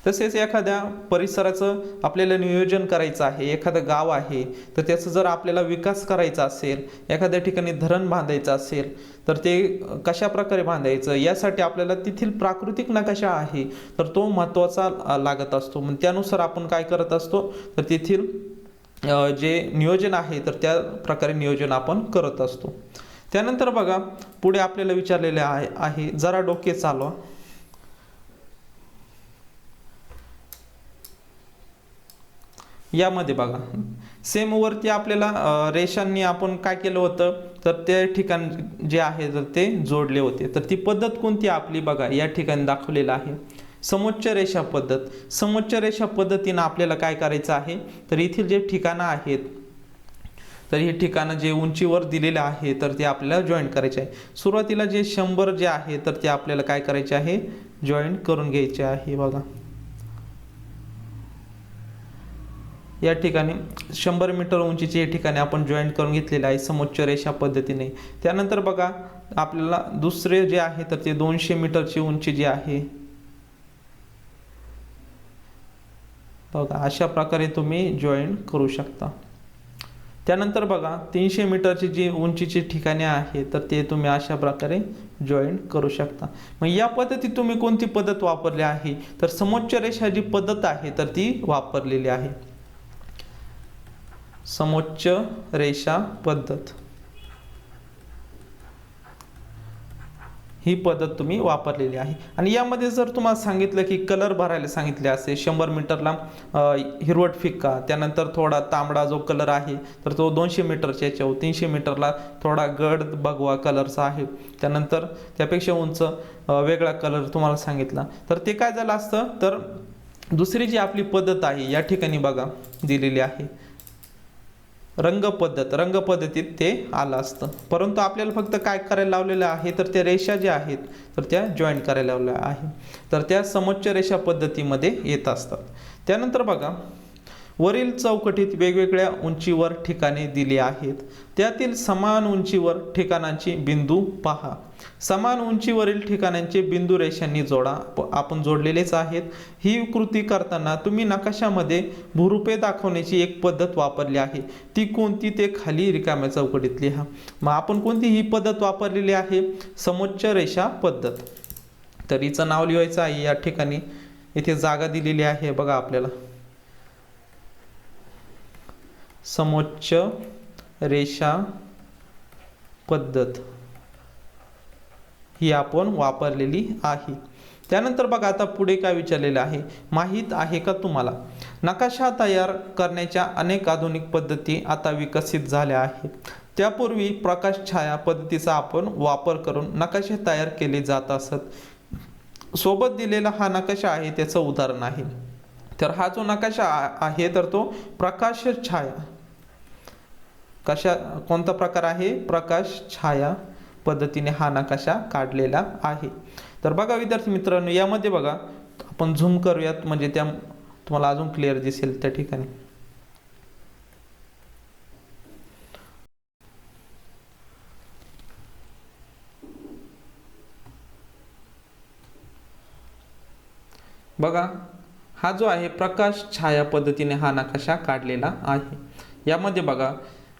तसेच एखाद्या परिसराचं आपल्याला नियोजन करायचं आहे, एखादं गाव आहे तर त्याचं जर आपल्याला विकास करायचा असेल, एखाद्या ठिकाणी धरण बांधायचं असेल तर ते कशा प्रकारे बांधायचं यासाठी आपल्याला तेथील प्राकृतिक नकाशा आहे तर तो महत्त्वाचा लागत असतो. मग त्यानुसार आपण काय करत असतो तर तेथील जे नियोजन आहे तर त्या प्रकारे नियोजन आपण करत असतो. त्यानंतर बघा, पुढे आपल्याला विचारलेले आहे जरा डोके चालवा. यामध्ये बघा, सेम वरती आपल्याला रेषांनी आपण काय केलं होतं तर ते ठिकाण जे आहे तर ते जोडले होते. तर ती पद्धत कोणती आपली बघा या ठिकाणी दाखवलेलं आहे, समोच्च रेषा पद्धत. समोच्च रेषा पद्धतीनं आपल्याला काय करायचं आहे तर इथील जे ठिकाणं आहेत तर हे ठिकाणं जे उंचीवर दिलेले आहे तर ते आपल्याला जॉईन करायचे आहे. सुरुवातीला जे 100 जे आहे तर ते आपल्याला काय करायचे आहे, जॉईन करून घ्यायचे आहे. बघा, या ठिकाणी 100 मीटर उंचीचे या ठिकाणी आपण जॉईंट करून घेतलेले आहे समोच्च रेषा पद्धतीने. त्यानंतर बघा, आपल्याला दुसरे जे आहे तर ते 200 मीटरची उंची जी आहे बघा, अशा प्रकारे तुम्ही जॉईन करू शकता. त्यानंतर बघा, 300 मीटरची जी उंचीची ठिकाणे आहे तर ते तुम्ही अशा प्रकारे जॉईन करू शकता. मग या पद्धतीत तुम्ही कोणती पद्धत वापरली आहे तर समोच्च रेषा जी पद्धत आहे तर ती वापरलेली आहे, समोच्च रेषा पद्धत. ही पद्धत तुम्ही वापरलेली आहे. आणि यामध्ये जर तुम्हाला सांगितलं की कलर भरायला सांगितले असे, 100 मीटरला हिरवट फिक्का, त्यानंतर थोडा तांबडा जो कलर आहे तर तो 200 मीटरच्या याच्यावर, 300 मीटरला थोडा गड भगवा कलरचा आहे, त्यानंतर त्यापेक्षा उंच वेगळा कलर तुम्हाला सांगितला तर ते काय झालं असतं तर दुसरी जी आपली पद्धत आहे या ठिकाणी बघा दिलेली आहे रंगपद्धत. रंगपद्धतीत ते आलं असतं, परंतु आपल्याला फक्त काय करायला लावलेलं आहे तर त्या रेषा ज्या आहेत तर त्या जॉईंट करायला लावल्या आहे तर त्या समोच्च रेषा पद्धतीमध्ये येत असतात. त्यानंतर बघा, वरील चौकटीत वेगवेगळ्या उंचीवर ठिकाणे दिली आहेत, त्यातील समान उंचीवर ठिकाणांची बिंदू पहा. समान उंचीवरील ठिकाणांचे बिंदू रेषांनी जोडा. आपण जोडलेलेच आहेत. ही कृती करताना तुम्ही नकाशामध्ये भूरूपे दाखवण्याची एक पद्धत वापरली आहे, ती कोणती ते खाली रिकाम्या चौकटीत लिहा. मग आपण कोणती ही पद्धत वापरलेली आहे, समोच्च रेषा पद्धत. तर हिचं नाव लिहायचं आहे या ठिकाणी, इथे जागा दिलेली आहे बघा आपल्याला, समोच्च रेषा पद्धत ही आपण वापरलेली आहे. त्यानंतर बघा, आता पुढे काय विचारलेलं आहे, माहीत आहे का तुम्हाला नकाशा तयार करण्याच्या अनेक आधुनिक पद्धती आता विकसित झाल्या आहेत. त्यापूर्वी प्रकाश छाया पद्धतीचा आपण वापर करून नकाशे तयार केले जात असत. सोबत दिलेला हा नकाशा आहे त्याचं उदाहरण आहे. तर हा जो नकाशा आहे तर तो प्रकाश छाया, कोणता प्रकार आहे, प्रकाश छाया पद्धतीने हा नकाशा काढलेला आहे. तर बघा विद्यार्थी मित्रांनो, यामध्ये बघा आपण झूम करूयात म्हणजे त्या तुम्हाला अजून क्लिअर दिसेल त्या ठिकाणी. बघा, हा जो आहे प्रकाश छाया पद्धतीने हा नकाशा काढलेला आहे. यामध्ये बघा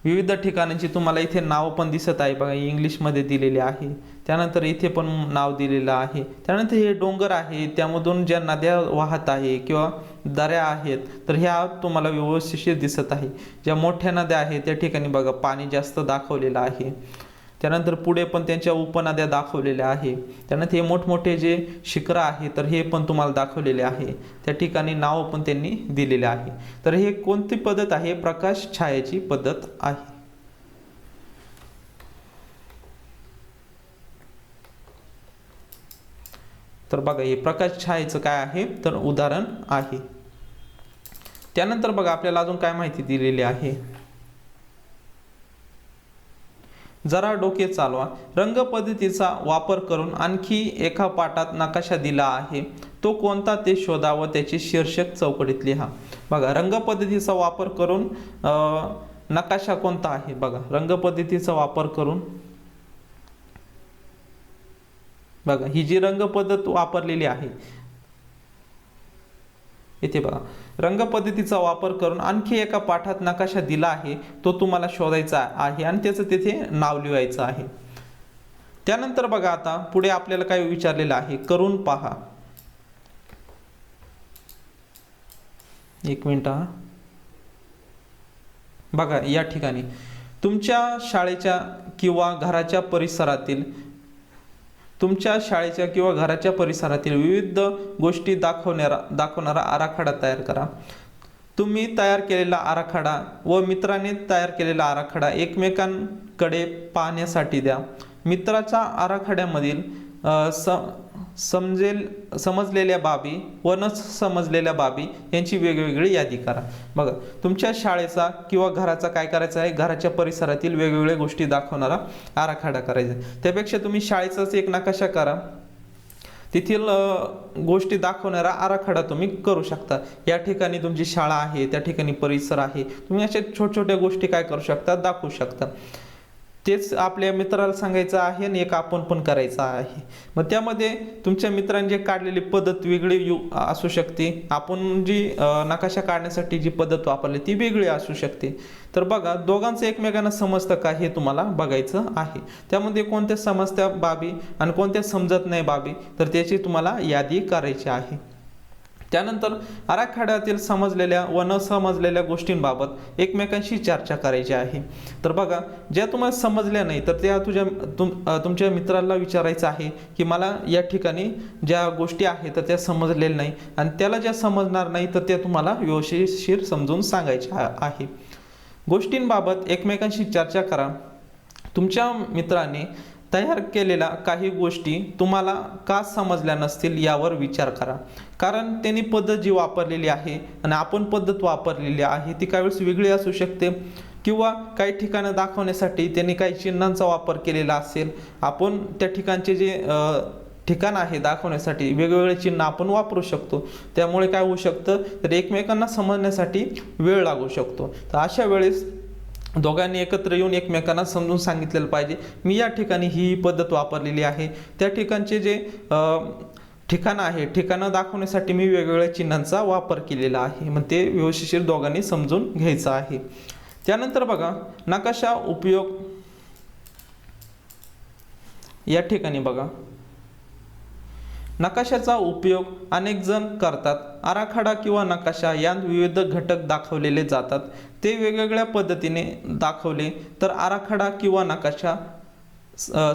विविध ठिकाणांची तुम्हाला इथे नाव पण दिसत आहे बघा, इंग्लिशमध्ये दिलेले आहे. त्यानंतर इथे पण नाव दिलेलं आहे. त्यानंतर हे डोंगर आहे, त्यामधून ज्या नद्या वाहत आहे किंवा दऱ्या आहेत तर ह्या तुम्हाला व्यवस्थित दिसत आहे. ज्या मोठ्या नद्या आहेत त्या ठिकाणी बघा पाणी जास्त दाखवलेलं आहे. त्यानंतर पुढे पण त्यांच्या उपनद्या दाखवलेल्या आहे. त्यानंतर हे मोठमोठे जे शिखरं आहे तर हे पण तुम्हाला दाखवलेले आहे. त्या ठिकाणी नाव पण त्यांनी दिलेले आहे. तर हे कोणती पद्धत आहे, प्रकाश छायाची पद्धत आहे. तर बघा हे प्रकाश छायेचं काय आहे तर उदाहरण आहे. त्यानंतर बघा आपल्याला अजून काय माहिती दिलेली आहे. जरा डोके चालवा. रंग पद्धतीचा वापर करून आणखी एका पाठात नकाशा दिला आहे, तो कोणता ते शोधा व त्याचे शीर्षक चौकटीत लिहा. बघा रंग पद्धतीचा वापर करून नकाशा कोणता आहे. बघा रंग पद्धतीचा वापर करून बघा ही जी रंग पद्धत वापरलेली आहे इथे बघा रंग पद्धतीचा वापर करून आणखी एका पाठात नकाशा दिला आहे, तो तुम्हाला शोधायचा आहे आणि त्याचं तिथे नाव लिहायचं आहे. त्यानंतर बघा आता पुढे आपल्याला काय विचारलेलं आहे, करून पहा. एक मिनिट हा. बघा या ठिकाणी तुमच्या शाळेच्या किंवा घराच्या परिसरातील विविध गोष्टी दाखवणारा आराखडा तयार करा. तुम्ही तयार केलेला आराखडा व मित्राने तयार केलेला आराखडा एकमेकांकडे पाहण्यासाठी द्या. मित्राच्या आराखड्यामधील समजलेल्या बाबी व न समजलेल्या बाबी यांची वेगवेगळी यादी करा. बघा तुमच्या शाळेचा किंवा घराचा काय करायचा आहे, घराच्या परिसरातील वेगवेगळ्या गोष्टी दाखवणारा आराखडा करायचा. त्यापेक्षा तुम्ही शाळेचाच एक नकाशा करा, तेथील गोष्टी दाखवणारा आराखडा तुम्ही करू शकता. या ठिकाणी तुमची शाळा आहे, त्या ठिकाणी परिसर आहे, तुम्ही अशा छोट्या गोष्टी काय करू शकता, दाखवू शकता. तेच आपल्या मित्राला सांगायचं आहे आणि एक आपण पण करायचं आहे. मग त्यामध्ये तुमच्या मित्रांनी जे काढलेली पद्धत वेगळी असू शकते, आपण जी नकाशा काढण्यासाठी जी पद्धत वापरली ती वेगळी असू शकते. तर बघा दोघांचं एकमेकांना समजतं का हे तुम्हाला बघायचं आहे. त्यामध्ये कोणत्या समजत्या बाबी आणि कोणत्या समजत नाही बाबी, तर त्याची तुम्हाला यादी करायची आहे. त्यानंतर आराखड्यातील समजलेल्या व न समजलेल्या गोष्टींबाबत एकमेकांशी चर्चा करायची आहे. तर बघा ज्या तुम्हाला समजल्या नाही तर त्या तुमच्या मित्राला विचारायचं आहे की मला या ठिकाणी ज्या गोष्टी आहेत तर त्या समजलेल्या नाही, आणि त्याला ज्या समजणार नाही तर त्या तुम्हाला व्यवस्थित समजून सांगायच्या आहे. गोष्टींबाबत एकमेकांशी चर्चा करा. तुमच्या मित्राने तयार केलेल्या काही गोष्टी तुम्हाला का समजल्या नसतील यावर विचार करा. कारण त्यांनी पद्धत जी वापरलेली आहे आणि आपण पद्धत वापरलेली आहे ती काही वेळेस वेगळी असू शकते, किंवा काही ठिकाणं दाखवण्यासाठी त्यांनी काही चिन्हांचा वापर केलेला असेल. आपण त्या ठिकाणचे जे ठिकाण आहे दाखवण्यासाठी वेगवेगळे चिन्ह आपण वापरू शकतो. त्यामुळे काय होऊ शकतं तर एकमेकांना समजण्यासाठी वेळ लागू शकतो. तर अशा वेळेस दोघांनी एकत्र येऊन एकमेकांना समजून सांगितलेलं पाहिजे, मी या ठिकाणी ही पद्धत वापरलेली आहे, त्या ठिकाणचे जे ठिकाण आहे ठिकाणं दाखवण्यासाठी मी वेगवेगळ्या चिन्हांचा वापर केलेला आहे. मग ते व्यवस्थित दोघांनी समजून घ्यायचं आहे. त्यानंतर बघा नकाशा उपयोग. या ठिकाणी बघा नकाशाचा उपयोग अनेक जण करतात. आराखडा किंवा नकाशा यात विविध घटक दाखवलेले जातात. ते वेगवेगळ्या पद्धतीने दाखवले तर आराखडा किंवा नकाशा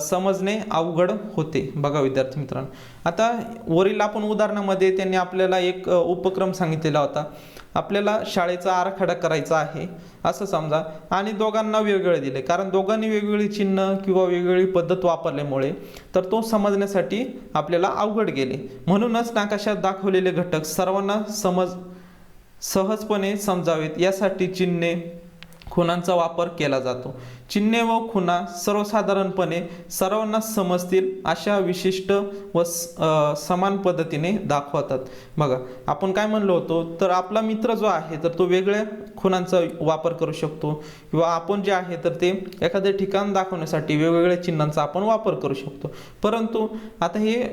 समजणे अवघड होते. बघा विद्यार्थी मित्रांनो, आता वरील आपण उदाहरणामध्ये त्यांनी आपल्याला एक उपक्रम सांगितलेला होता. आपल्याला शाळेचा आराखडा करायचा आहे असं समजा, आणि दोघांना वेगवेगळे दिले, कारण दोघांनी वेगवेगळी चिन्ह किंवा वेगवेगळी पद्धत वापरल्यामुळे तर तो समजण्यासाठी आपल्याला अवघड गेले. म्हणूनच नकाशात दाखवलेले घटक सर्वांना सहजपणे समजावेत यासाठी चिन्हे खुणांचा वापर केला जातो. चिन्हे व खुणा सर्वसाधारणपणे सर्वांना समजतील अशा विशिष्ट व समान पद्धतीने दाखवतात. बघा आपण काय म्हणलो होतो तर आपला मित्र जो आहे तर तो वेगळ्या खुणांचा वापर करू शकतो, किंवा आपण जे आहे तर ते एखादे ठिकाण दाखवण्यासाठी वेगवेगळ्या चिन्हांचा आपण वापर करू शकतो. परंतु आता हे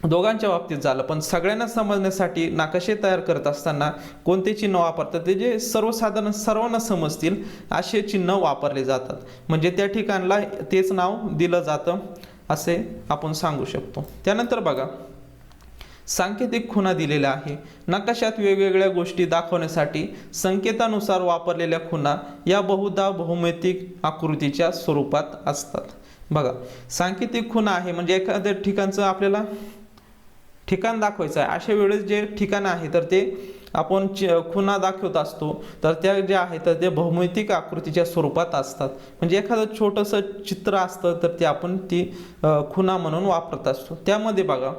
दोघांच्या बाबतीत झालं, पण सगळ्यांना समजण्यासाठी नकाशे तयार करत असताना कोणते चिन्ह वापरतात ते जे सर्वसाधारण सर्वांना समजतील असे चिन्ह वापरले जातात. म्हणजे त्या ठिकाणला तेच नाव दिलं जातं असे आपण सांगू शकतो. त्यानंतर बघा सांकेतिक खुणा दिलेल्या आहे. नकाशात वेगवेगळ्या गोष्टी दाखवण्यासाठी संकेतानुसार वापरलेल्या खुणा या बहुधा बहुमितिक आकृतीच्या स्वरूपात असतात. बघा सांकेतिक खुणा आहे म्हणजे एखाद्या ठिकाणचं आपल्याला ठिकाण दाखवायचं आहे, अशा वेळेस जे ठिकाण आहे तर ते आपण खुणा दाखवत असतो तर त्या जे आहे तर ते बहुमितिक आकृतीच्या स्वरूपात असतात. म्हणजे एखादं छोटंसं चित्र असतं तर ते आपण ती खुणा म्हणून वापरत असतो. त्यामध्ये बघा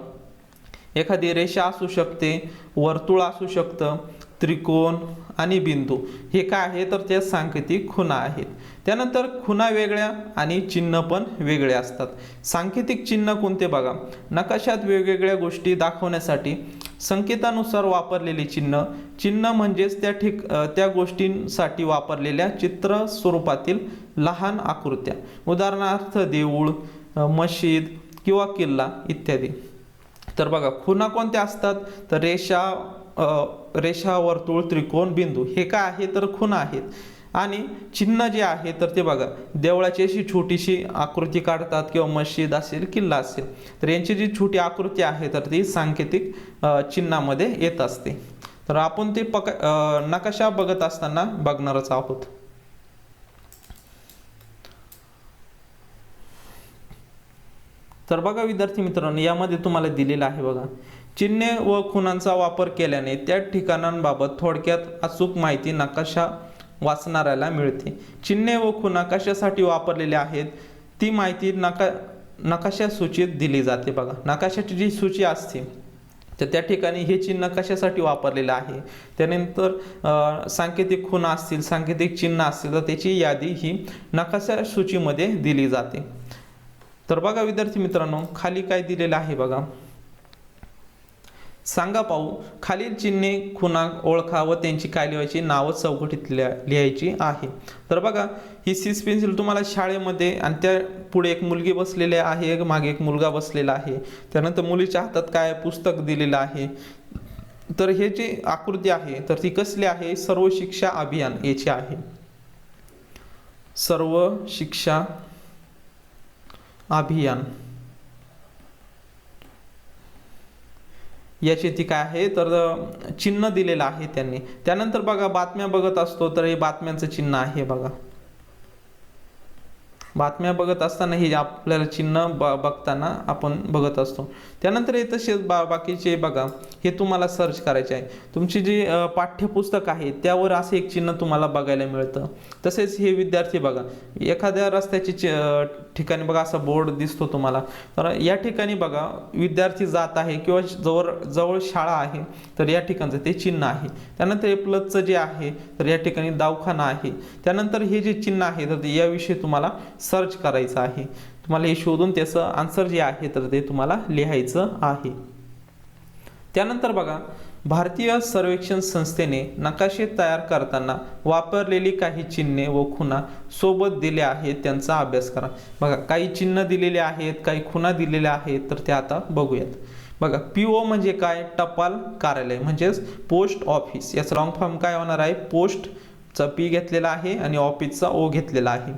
एखादी रेषा असू शकते, वर्तुळ असू शकतं, त्रिकोण आणि बिंदू, हे काय आहे तर ते सांकेतिक खुणा आहेत. त्यानंतर खुणा वेगळ्या आणि चिन्ह पण वेगळे असतात. सांकेतिक चिन्ह कोणते बघा, नकाशात वेगवेगळ्या गोष्टी दाखवण्यासाठी संकेतानुसार वापरलेले चिन्ह. चिन्ह म्हणजेच त्या गोष्टींसाठी वापरलेल्या चित्र स्वरूपातील लहान आकृत्या, उदाहरणार्थ देऊळ, मशीद किंवा किल्ला इत्यादी. तर बघा खुणा कोणत्या असतात तर रेषा, वर्तुळ, त्रिकोण, बिंदू, हे काय आहे तर खुणा आहेत. आणि चिन्ह जे आहे तर ते बघा देवळाची अशी छोटीशी आकृती काढतात किंवा मशीद असेल, किल्ला असेल, तर यांची जी छोटी आकृती आहे तर ती सांकेतिक चिन्हामध्ये येत असते. तर आपण ते नकाशा बघत असताना बघणारच आहोत. तर बघा विद्यार्थी मित्रांनो, यामध्ये तुम्हाला दिलेलं आहे बघा, चिन्हे व खुणांचा वापर केल्याने त्या ठिकाणांबाबत थोडक्यात अचूक माहिती नकाशा वाचणाऱ्याला मिळते. चिन्हे व खुणा कशासाठी वापरलेले आहेत ती माहिती नकाशा सूचीत दिली जाते. बघा नकाशाची जी सूची असते तर त्या ठिकाणी हे चिन्ह कशासाठी वापरलेलं आहे, त्यानंतर सांकेतिक खुणा असतील, सांकेतिक चिन्ह असतील, तर त्याची यादी ही नकाशा सूचीमध्ये दिली जाते. तर बघा विद्यार्थी मित्रांनो, खाली काय दिलेलं आहे बघा, सांगा पाहू, खालील चिन्हे खुणा ओळखा व त्यांची काय लिहायची, नावं चौकटीत लिहायची आहे. तर बघा ही सीस पेन्सिल तुम्हाला शाळेमध्ये, आणि त्या पुढे एक मुलगी बसलेली आहे, मागे एक मुलगा बसलेला आहे, त्यानंतर मुलीच्या हातात काय पुस्तक दिलेलं आहे. तर हे जे आकृती आहे तर ती कसली आहे, सर्व शिक्षा अभियान याची आहे. सर्व शिक्षा अभियान याची ती काय आहे तर चिन्ह दिलेलं आहे त्यांनी. त्यानंतर बघा बातम्या बघत असतो तर हे बातम्यांचं चिन्ह आहे. बघा बातम्या बघत असताना हे आपल्याला चिन्ह बघताना आपण बघत असतो. त्यानंतर हे तसेच बाकीचे बघा, हे तुम्हाला सर्च करायचे आहे. तुमची जी पाठ्यपुस्तक आहे त्यावर असे एक चिन्ह तुम्हाला बघायला मिळतं. तसेच हे विद्यार्थी बघा, एखाद्या रस्त्याची ठिकाणी बघा असा बोर्ड दिसतो तुम्हाला, तर या ठिकाणी बघा विद्यार्थी जात आहे किंवा जवळ शाळा आहे तर या ठिकाणचं ते चिन्ह आहे. त्यानंतर हे प्लसचं जे आहे तर या ठिकाणी दवाखाना आहे. त्यानंतर हे जे चिन्ह आहे तर याविषयी तुम्हाला सर्च करायचं आहे. तुम्हाला हे शोधून त्याचं आन्सर जे आहे तर ते तुम्हाला लिहायचं आहे. त्यानंतर बघा भारतीय सर्वेक्षण संस्थेने नकाशे तयार करताना वापरलेली काही चिन्हे व खुणा सोबत दिले आहेत, त्यांचा अभ्यास करा. बघा काही चिन्ह दिलेले आहेत, काही खुणा दिलेल्या आहेत, तर ते आता बघूयात. बघा PO म्हणजे काय, टपाल कार्यालय म्हणजेच पोस्ट ऑफिस. याचा लॉंग फॉर्म काय होणार आहे, पोस्टचा P घेतलेला आहे आणि ऑफिसचा O घेतलेला आहे.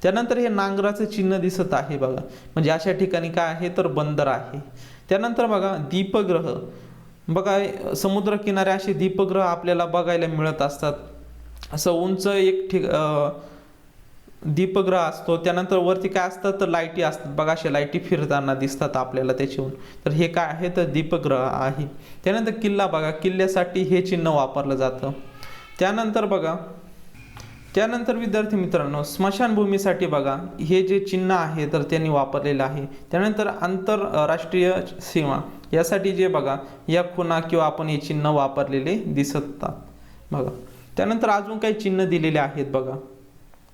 त्यानंतर हे नांगराचं चिन्ह दिसत आहे बघा, म्हणजे अशा ठिकाणी काय आहे तर बंदर आहे. त्यानंतर बघा दीपग्रह, बघा समुद्रकिनारे असे दीपग्रह आपल्याला बघायला मिळत असतात. असं उंच एक दीपग्रह असतो. त्यानंतर वरती काय असतात तर लाईटी असतात बघा, अशा लाईटी फिरताना दिसतात आपल्याला त्याच्याहून, तर हे काय आहे तर दीपग्रह आहे. त्यानंतर किल्ला बघा, किल्ल्यासाठी हे चिन्ह वापरलं जातं. त्यानंतर विद्यार्थी मित्रांनो स्मशानभूमीसाठी बघा हे जे चिन्ह आहे तर त्यांनी वापरलेलं आहे. त्यानंतर आंतरराष्ट्रीय सीमा यासाठी जे बघा या खुणा किंवा आपण हे चिन्ह वापरलेले दिसतात बघा. त्यानंतर अजून काही चिन्ह दिलेले आहेत बघा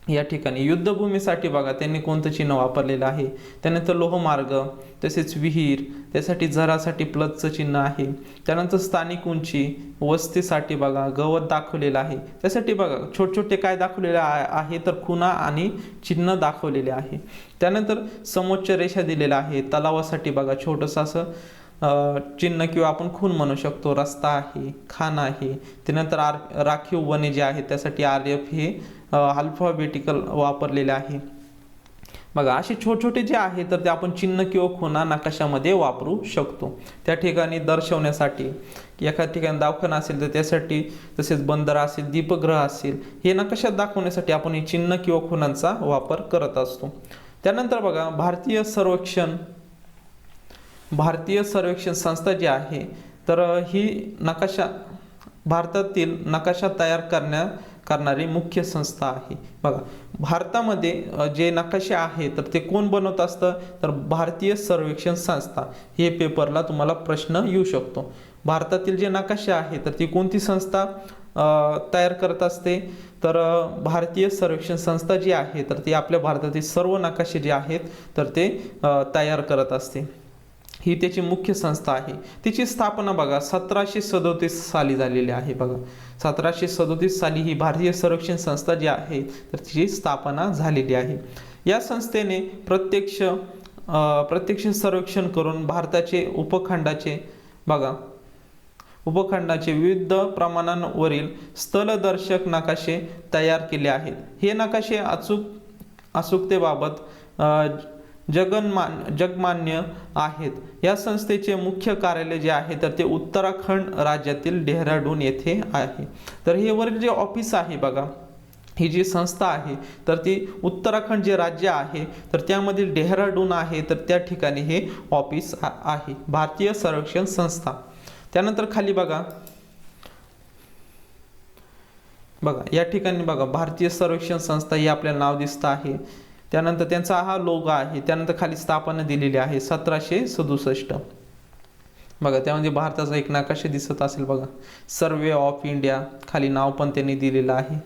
या ठिकाणी. युद्धभूमीसाठी बघा त्यांनी कोणतं चिन्ह वापरलेलं आहे. त्यानंतर लोहमार्ग, तसेच विहीर, त्यासाठी झरासाठी प्लसचं चिन्ह आहे. त्यानंतर स्थानिक उंची, वस्तीसाठी बघा गवत दाखवलेलं आहे. त्यासाठी बघा छोटे काय दाखवलेले आहे तर खुणा आणि चिन्ह दाखवलेले आहे. त्यानंतर समोच्च रेषा दिलेल्या आहे. तलावासाठी बघा छोटंसं असं चिन्ह किंवा आपण खून म्हणू शकतो. रस्ता आहे, खान आहे. त्यानंतर राखीव वने जे आहेत त्यासाठी RF हे अल्फाबेटिकल वापरलेले आहे बघा. असे छोटे जे आहे तर ते आपण चिन्ह किंवा खुणा नकाशामध्ये वापरू शकतो. त्या ठिकाणी दर्शवण्यासाठी, एखाद्या ठिकाणी दवाखाना असेल तर त्यासाठी, तसेच बंदर असेल, दीपग्रह असेल, हे नकाशात दाखवण्यासाठी आपण हे चिन्ह किंवा खुणांचा वापर करत असतो. त्यानंतर बघा भारतीय सर्वेक्षण संस्था जी आहे तर ही भारतातील नकाशा तयार करणारी मुख्य संस्था आहे. बघा, भारतामध्ये जे नकाशे आहे तर ते कोण बनवत असतं, तर भारतीय सर्वेक्षण संस्था. हे पेपरला तुम्हाला प्रश्न येऊ शकतो. भारतातील जे नकाशे आहे तर ती कोणती संस्था तयार करत असते, तर भारतीय सर्वेक्षण संस्था जी आहे तर ती आपल्या भारतातील सर्व नकाशे जे आहेत तर ते तयार करत असते. ही त्याची मुख्य संस्था आहे. तिची स्थापना बघा 1737 साली झालेली आहे. बघा, 1737 साली ही भारतीय सर्वेक्षण संस्था जी आहे तर तिची स्थापना झालेली आहे. या संस्थेने प्रत्यक्ष सर्वेक्षण करून भारताचे उपखंडाचे विविध प्रमाणांवरील स्थलदर्शक नकाशे तयार केले आहेत. हे नकाशे अचूकतेबाबत जगमान्य आहेत. या संस्थेचे मुख्य कार्यालय जे आहे तर ते उत्तराखंड राज्यातील डेहराडून येथे आहे. तर हे वरील जे ऑफिस आहे बघा, ही जी संस्था आहे तर ती उत्तराखंड जे राज्य आहे तर त्यामधील डेहराडून आहे तर त्या ठिकाणी हे ऑफिस आहे, भारतीय सर्वेक्षण संस्था. त्यानंतर खाली बघा या ठिकाणी बघा भारतीय सर्वेक्षण संस्था हे आपल्याला नाव दिसतं आहे. त्यानंतर त्यांचा हा लोगो आहे. त्यानंतर खाली स्थापना दिलेली आहे 1767. बघा, त्यामध्ये भारताचा एक नकाशा दिसत असेल बघा, सर्वे ऑफ इंडिया, खाली नाव पण त्यांनी दिलेलं आहे.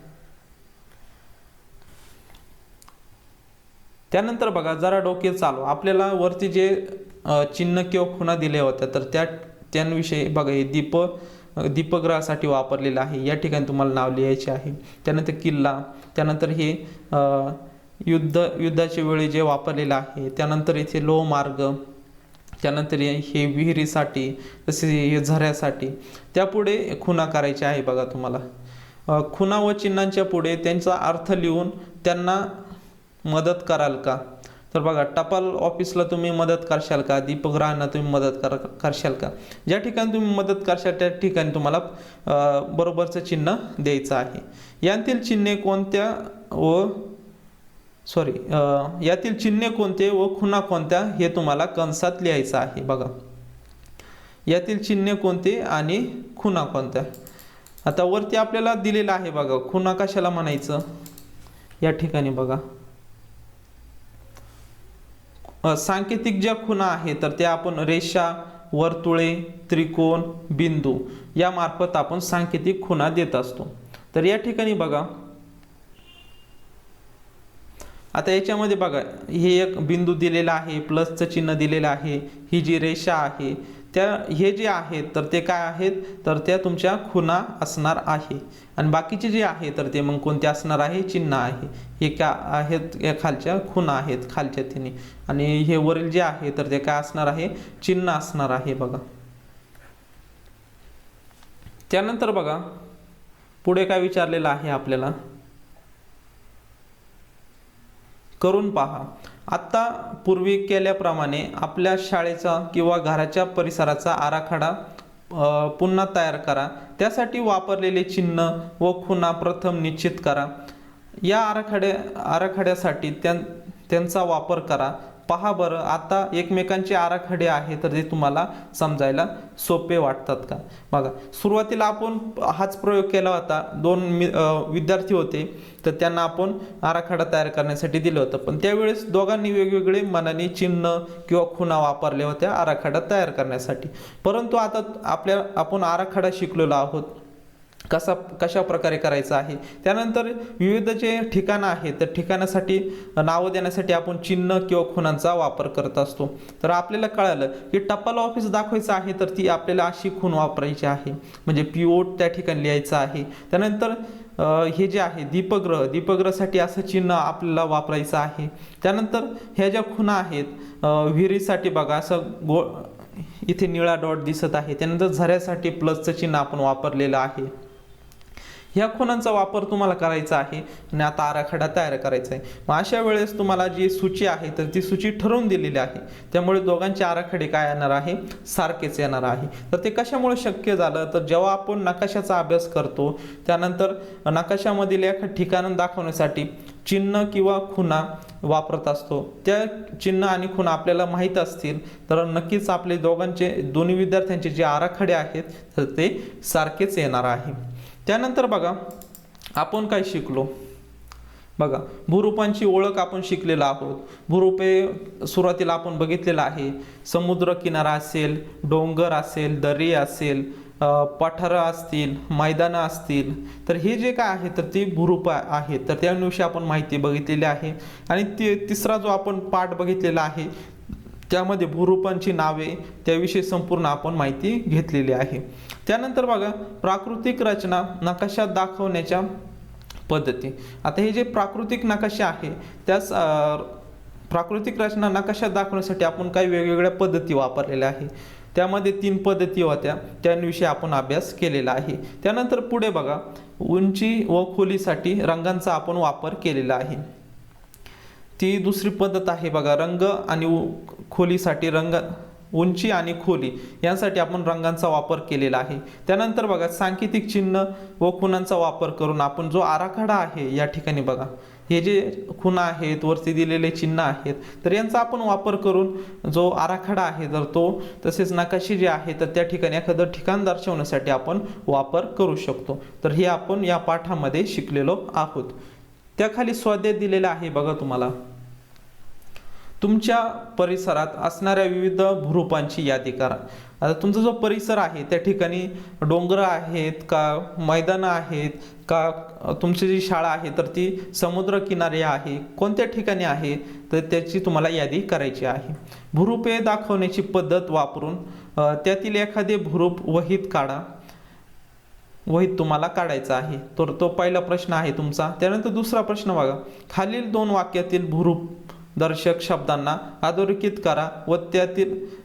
त्यानंतर बघा जरा डोके चालू, आपल्याला वरती जे चिन्ह किंवा खुणा दिल्या होत्या तर त्यांविषयी बघा, हे दीपग्रहासाठी वापरलेलं आहे. या ठिकाणी तुम्हाला नाव लिहायचे आहे. त्यानंतर किल्ला, त्यानंतर हे युद्धाच्या वेळी जे वापरलेलं आहे. त्यानंतर इथे लोहमार्ग, त्यानंतर हे विहिरीसाठी, तसेच हे झऱ्यासाठी. त्यापुढे खुणा करायचे आहे. बघा, तुम्हाला खुणा व चिन्हांच्या पुढे त्यांचा अर्थ लिहून त्यांना मदत कराल का, तर बघा टपाल ऑफिसला तुम्ही मदत करशाल का, दीपगृहांना तुम्ही मदत करशाल का. ज्या ठिकाणी तुम्ही मदत करशाल त्या ठिकाणी तुम्हाला बरोबरचं चिन्ह द्यायचं आहे. यातील चिन्हे कोणते व खुणा कोणत्या हे तुम्हाला कंसात लिहायचं आहे. बघा, यातील चिन्हे कोणते आणि खुणा कोणत्या. आता वरती आपल्याला दिलेलं आहे बघा, खुणा कशाला म्हणायचं. या ठिकाणी बघा सांकेतिक ज्या खुणा आहेत तर त्या आपण रेषा, वर्तुळे, त्रिकोण, बिंदू या मार्फत आपण सांकेतिक खुणा देत असतो. तर या ठिकाणी बघा, आता याच्यामध्ये बघा हे एक बिंदू दिलेला आहे, प्लसचं चिन्ह दिलेलं आहे, ही जी रेषा आहे हे जे आहेत तर ते काय आहेत, तर त्या तुमच्या खुणा असणार आहे. आणि बाकीचे जे आहे तर ते मग कोणते असणार आहे, चिन्ह आहे. हे काय आहेत, या खालच्या खुणा आहेत खालच्या तिन्ही, आणि हे वरील जे आहे तर ते काय असणार आहे, चिन्ह असणार आहे. बघा, त्यानंतर बघा पुढे काय विचारलेलं आहे आपल्याला, करून पहा. आता पूर्वी केल्याप्रमाणे आपल्या शाळेचा किंवा घराच्या परिसराचा आराखडा पुन्हा तयार करा. त्यासाठी वापरलेले चिन्ह व खुणा प्रथम निश्चित करा. या आराखड्यासाठी त्यांचा वापर करा. पहा बरं, आता एकमेकांचे आराखडे आहे तर ते तुम्हाला समजायला सोपे वाटतात का. बघा, सुरुवातीला आपण हाच प्रयोग केला होता. 2 विद्यार्थी होते तर त्यांना आपण आराखडा तयार करण्यासाठी दिलं होतं, पण त्यावेळेस दोघांनी वेगवेगळे मनाने चिन्ह किंवा खुणा वापरल्या होत्या आराखडा तयार करण्यासाठी. परंतु आता आपण आराखडा शिकलेलो आहोत, कशा प्रकारे करायचं आहे. त्यानंतर विविध जे ठिकाणं आहेत तर ठिकाणासाठी नावं देण्यासाठी आपण चिन्ह किंवा खुणांचा वापर करत असतो. तर आपल्याला कळालं की टपाल ऑफिस दाखवायचं आहे तर ती आपल्याला अशी खूण वापरायची आहे, म्हणजे PO त्या ठिकाणी लिहायचं आहे. त्यानंतर हे जे आहे दीपगृहासाठी असं चिन्ह आपल्याला वापरायचं आहे. त्यानंतर ह्या ज्या खुणा आहेत विहिरीसाठी बघा असं इथे निळा डॉट दिसत आहे. त्यानंतर झऱ्यासाठी प्लसचं चिन्ह आपण वापरलेलं आहे. ह्या खुणांचा वापर तुम्हाला करायचा आहे आणि आता आराखडा तयार करायचा आहे. मग अशा वेळेस तुम्हाला जी सूची आहे तर ती सूची ठरवून दिलेली आहे. त्यामुळे दोघांचे आराखडे काय येणार आहे, सारखेच येणार आहे. तर ते कशामुळे शक्य झालं, तर जेव्हा आपण नकाशाचा अभ्यास करतो त्यानंतर नकाशामधील एका ठिकाण दाखवण्यासाठी चिन्ह किंवा खुणा वापरत असतो. त्या चिन्ह आणि खुणा आपल्याला माहीत असतील तर नक्कीच आपले दोन्ही विद्यार्थ्यांचे जे आराखडे आहेत तर ते सारखेच येणार आहे. त्यानंतर बघा आपण काय शिकलो बघा, भूरूपांची ओळख आपण शिकलेलो आहोत. भूरूपे सुरुवातीला आपण बघितलेलं आहे. समुद्र किनारा असेल, डोंगर असेल, दरी असेल, पठारं असतील, मैदानं असतील, तर हे जे काय आहे तर ती भूरूप आहेत. तर त्याविषयी आपण माहिती बघितलेली आहे. आणि तिसरा जो आपण पाठ बघितलेला आहे त्यामध्ये भूरूपांची नावे त्याविषयी संपूर्ण आपण माहिती घेतलेली आहे. त्यानंतर बघा, प्राकृतिक रचना नकाशात दाखवण्याच्या पद्धती. आता हे जे प्राकृतिक नकाशे आहे त्यास प्राकृतिक रचना नकाशात दाखवण्यासाठी आपण काही वेगवेगळ्या पद्धती वापरलेल्या आहे. त्यामध्ये 3 पद्धती होत्या, त्यांविषयी आपण अभ्यास केलेला आहे. त्यानंतर पुढे बघा, उंची व खोलीसाठी रंगांचा आपण वापर केलेला आहे. ती दुसरी पद्धत आहे बघा, रंग आणि खोलीसाठी उंची आणि खोली यांसाठी आपण रंगांचा वापर केलेला आहे. त्यानंतर बघा, सांकेतिक चिन्ह व खुणांचा वापर करून आपण जो आराखडा आहे या ठिकाणी बघा, हे जे खुणा आहेत, वरती दिलेले चिन्ह आहेत, तर यांचा आपण वापर करून जो आराखडा आहे तर तो, तसेच नकाशे जे आहे तर त्या ठिकाणी एखादं ठिकाण दर्शवण्यासाठी आपण वापर करू शकतो. तर हे आपण या पाठामध्ये शिकलेलो आहोत. त्याखाली स्वाध्याय दिलेला आहे बघा तुम्हाला, तुमच्या परिसरात असणाऱ्या विविध भूरूपांची यादी करा. आता तुमचा जो परिसर आहे त्या ठिकाणी डोंगर आहेत का, मैदानं आहेत का, तुमची जी शाळा आहे तर ती समुद्र किनारे आहे, कोणत्या ठिकाणी आहे तर त्याची तुम्हाला यादी करायची आहे. भूरूपे दाखवण्याची पद्धत वापरून त्यातील एखादे भूरूप वहीत काढा. वहीत तुम्हाला काढायचा आहे. तर तो पहिला प्रश्न आहे तुमचा. त्यानंतर दुसरा प्रश्न बघा, खालील 2 वाक्यातील भूरूप दर्शक शब्दांना अधोरेखित करा व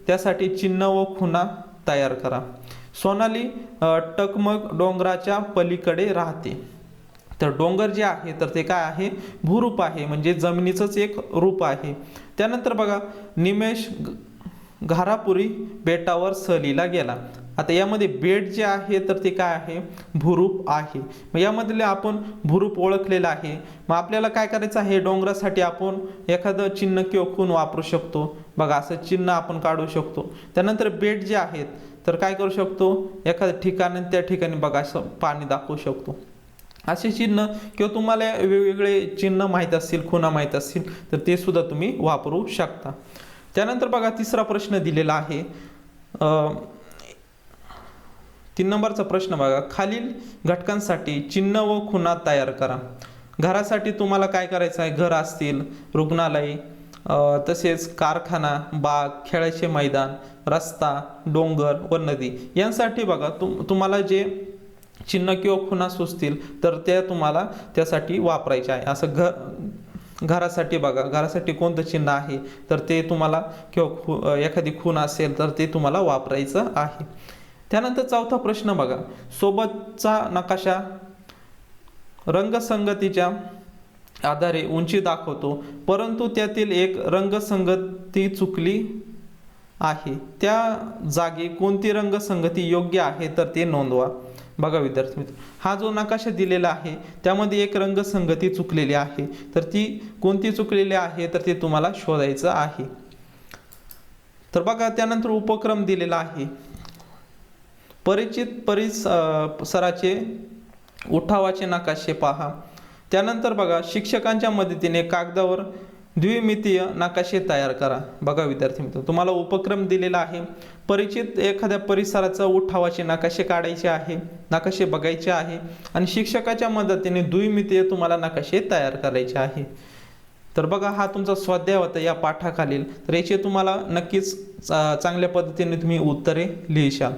त्यासाठी चिन्ह व खुणा तयार करा. सोनाली टकमक डोंगराच्या पलीकडे राहते. तर डोंगर जे आहे तर ते काय आहे, भूरूप आहे, म्हणजे जमिनीचंच एक रूप आहे. त्यानंतर बघा, निमेष घारापुरी बेटावर सहलीला गेला. आता यामध्ये बेट जे आहे तर ते काय आहे, भूरूप आहे. मग यामधले आपण भूरूप ओळखलेलं आहे. मग आपल्याला काय करायचं आहे, डोंगरासाठी आपण एखादं चिन्ह किंवा खूण वापरू शकतो बघा, असं चिन्ह आपण काढू शकतो. त्यानंतर बेट जे आहेत तर काय करू शकतो, एखाद्या ठिकाणी त्या ठिकाणी बघा असं पाणी दाखवू शकतो. असे चिन्ह किंवा तुम्हाला वेगवेगळे चिन्ह माहीत असतील, खुणा माहीत असतील तर ते सुद्धा तुम्ही वापरू शकता. त्यानंतर बघा, तिसरा प्रश्न दिलेला आहे. 3 नंबरचा प्रश्न बघा, खालील घटकांसाठी चिन्ह व खुणा तयार करा. घरासाठी तुम्हाला काय करायचं आहे, घर असतील, रुग्णालय, तसेच कारखाना, बाग, खेळाचे मैदान, रस्ता, डोंगर व नदी यांसाठी बघा तुम्हाला जे चिन्ह किंवा खुणा सुचतील तर त्या तुम्हाला त्यासाठी वापरायचे आहे. असं घरासाठी बघा, घरासाठी कोणतं चिन्ह आहे तर ते तुम्हाला, किंवा एखादी खूण असेल तर ते तुम्हाला वापरायचं आहे. त्यानंतर चौथा प्रश्न बघा, सोबतचा नकाशा रंगसंगतीच्या आधारे उंची दाखवतो, परंतु त्यातील एक रंगसंगती चुकली आहे. त्या जागी कोणती रंगसंगती योग्य आहे तर ते नोंदवा. बघा विद्यार्थी मित्र, हा जो नकाशा दिलेला आहे त्यामध्ये एक रंगसंगती चुकलेली आहे, तर ती कोणती चुकलेली आहे तर ते तुम्हाला शोधायचं आहे. तर बघा, त्यानंतर उपक्रम दिलेला आहे. परिचित परिसराचे उठावाचे नकाशे पहा. त्यानंतर बघा, शिक्षकांच्या मदतीने कागदावर द्विमितीय नकाशे तयार करा. बघा विद्यार्थी मित्र, तुम्हाला उपक्रम दिलेला आहे. परिचित एखाद्या परिसराचा उठावाचे नकाशे काढायचे आहे, नकाशे बघायचे आहे आणि शिक्षकाच्या मदतीने द्विमितीय तुम्हाला नकाशे तयार करायचे आहे. तर बघा, हा तुमचा स्वाध्याय होता या पाठाखालील. तर याचे तुम्हाला नक्कीच चांगल्या पद्धतीने तुम्ही उत्तरे लिहिशाल.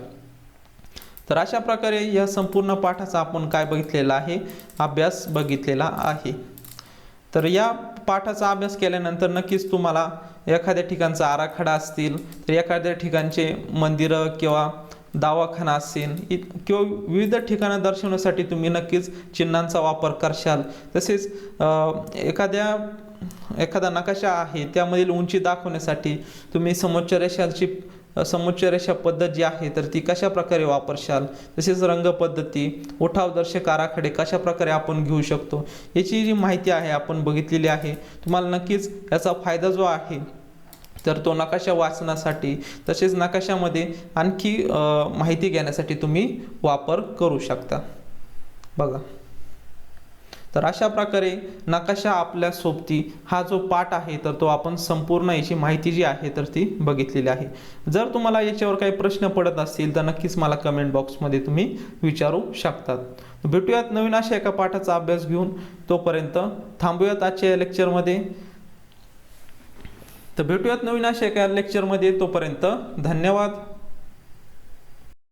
तर अशा प्रकारे या संपूर्ण पाठाचा आपण काय बघितलेला आहे, अभ्यास बघितलेला आहे. तर या पाठाचा अभ्यास केल्यानंतर नक्कीच तुम्हाला एखाद्या ठिकाणचा आराखडा असतील, तर एखाद्या ठिकाणचे मंदिरं किंवा दवाखाना असेल किंवा विविध ठिकाणं दर्शवण्यासाठी तुम्ही नक्कीच चिन्हांचा वापर करशाल. तसेच एखादा नकाशा आहे त्यामधील उंची दाखवण्यासाठी तुम्ही समोच्च रेषा पद्धत जी आहे तर ती कशा प्रकारे वापरशाल. तसेच रंग पद्धती, उठावदर्शक आराखडे कशा प्रकारे आपण घेऊ शकतो याची जी माहिती आहे आपण बघितलेली आहे. तुम्हाला नक्कीच याचा फायदा जो आहे तर तो नकाशा वाचण्यासाठी, तसेच नकाशामध्ये आणखी माहिती घेण्यासाठी तुम्ही वापर करू शकता. बघा. तर अशा प्रकारे नकाशा आपल्या सोबती हा जो पाठ आहे तर तो आपण संपूर्ण याची माहिती जी आहे तर ती बघितलेली आहे. जर तुम्हाला याच्यावर काही प्रश्न पडत असतील तर नक्कीच मला कमेंट बॉक्समध्ये तुम्ही विचारू शकतात. भेटूयात नवीन अशा एका पाठाचा अभ्यास घेऊन. तोपर्यंत थांबूयात आजच्या लेक्चरमध्ये. तर भेटूयात नवीन अशा एका लेक्चरमध्ये. तोपर्यंत धन्यवाद.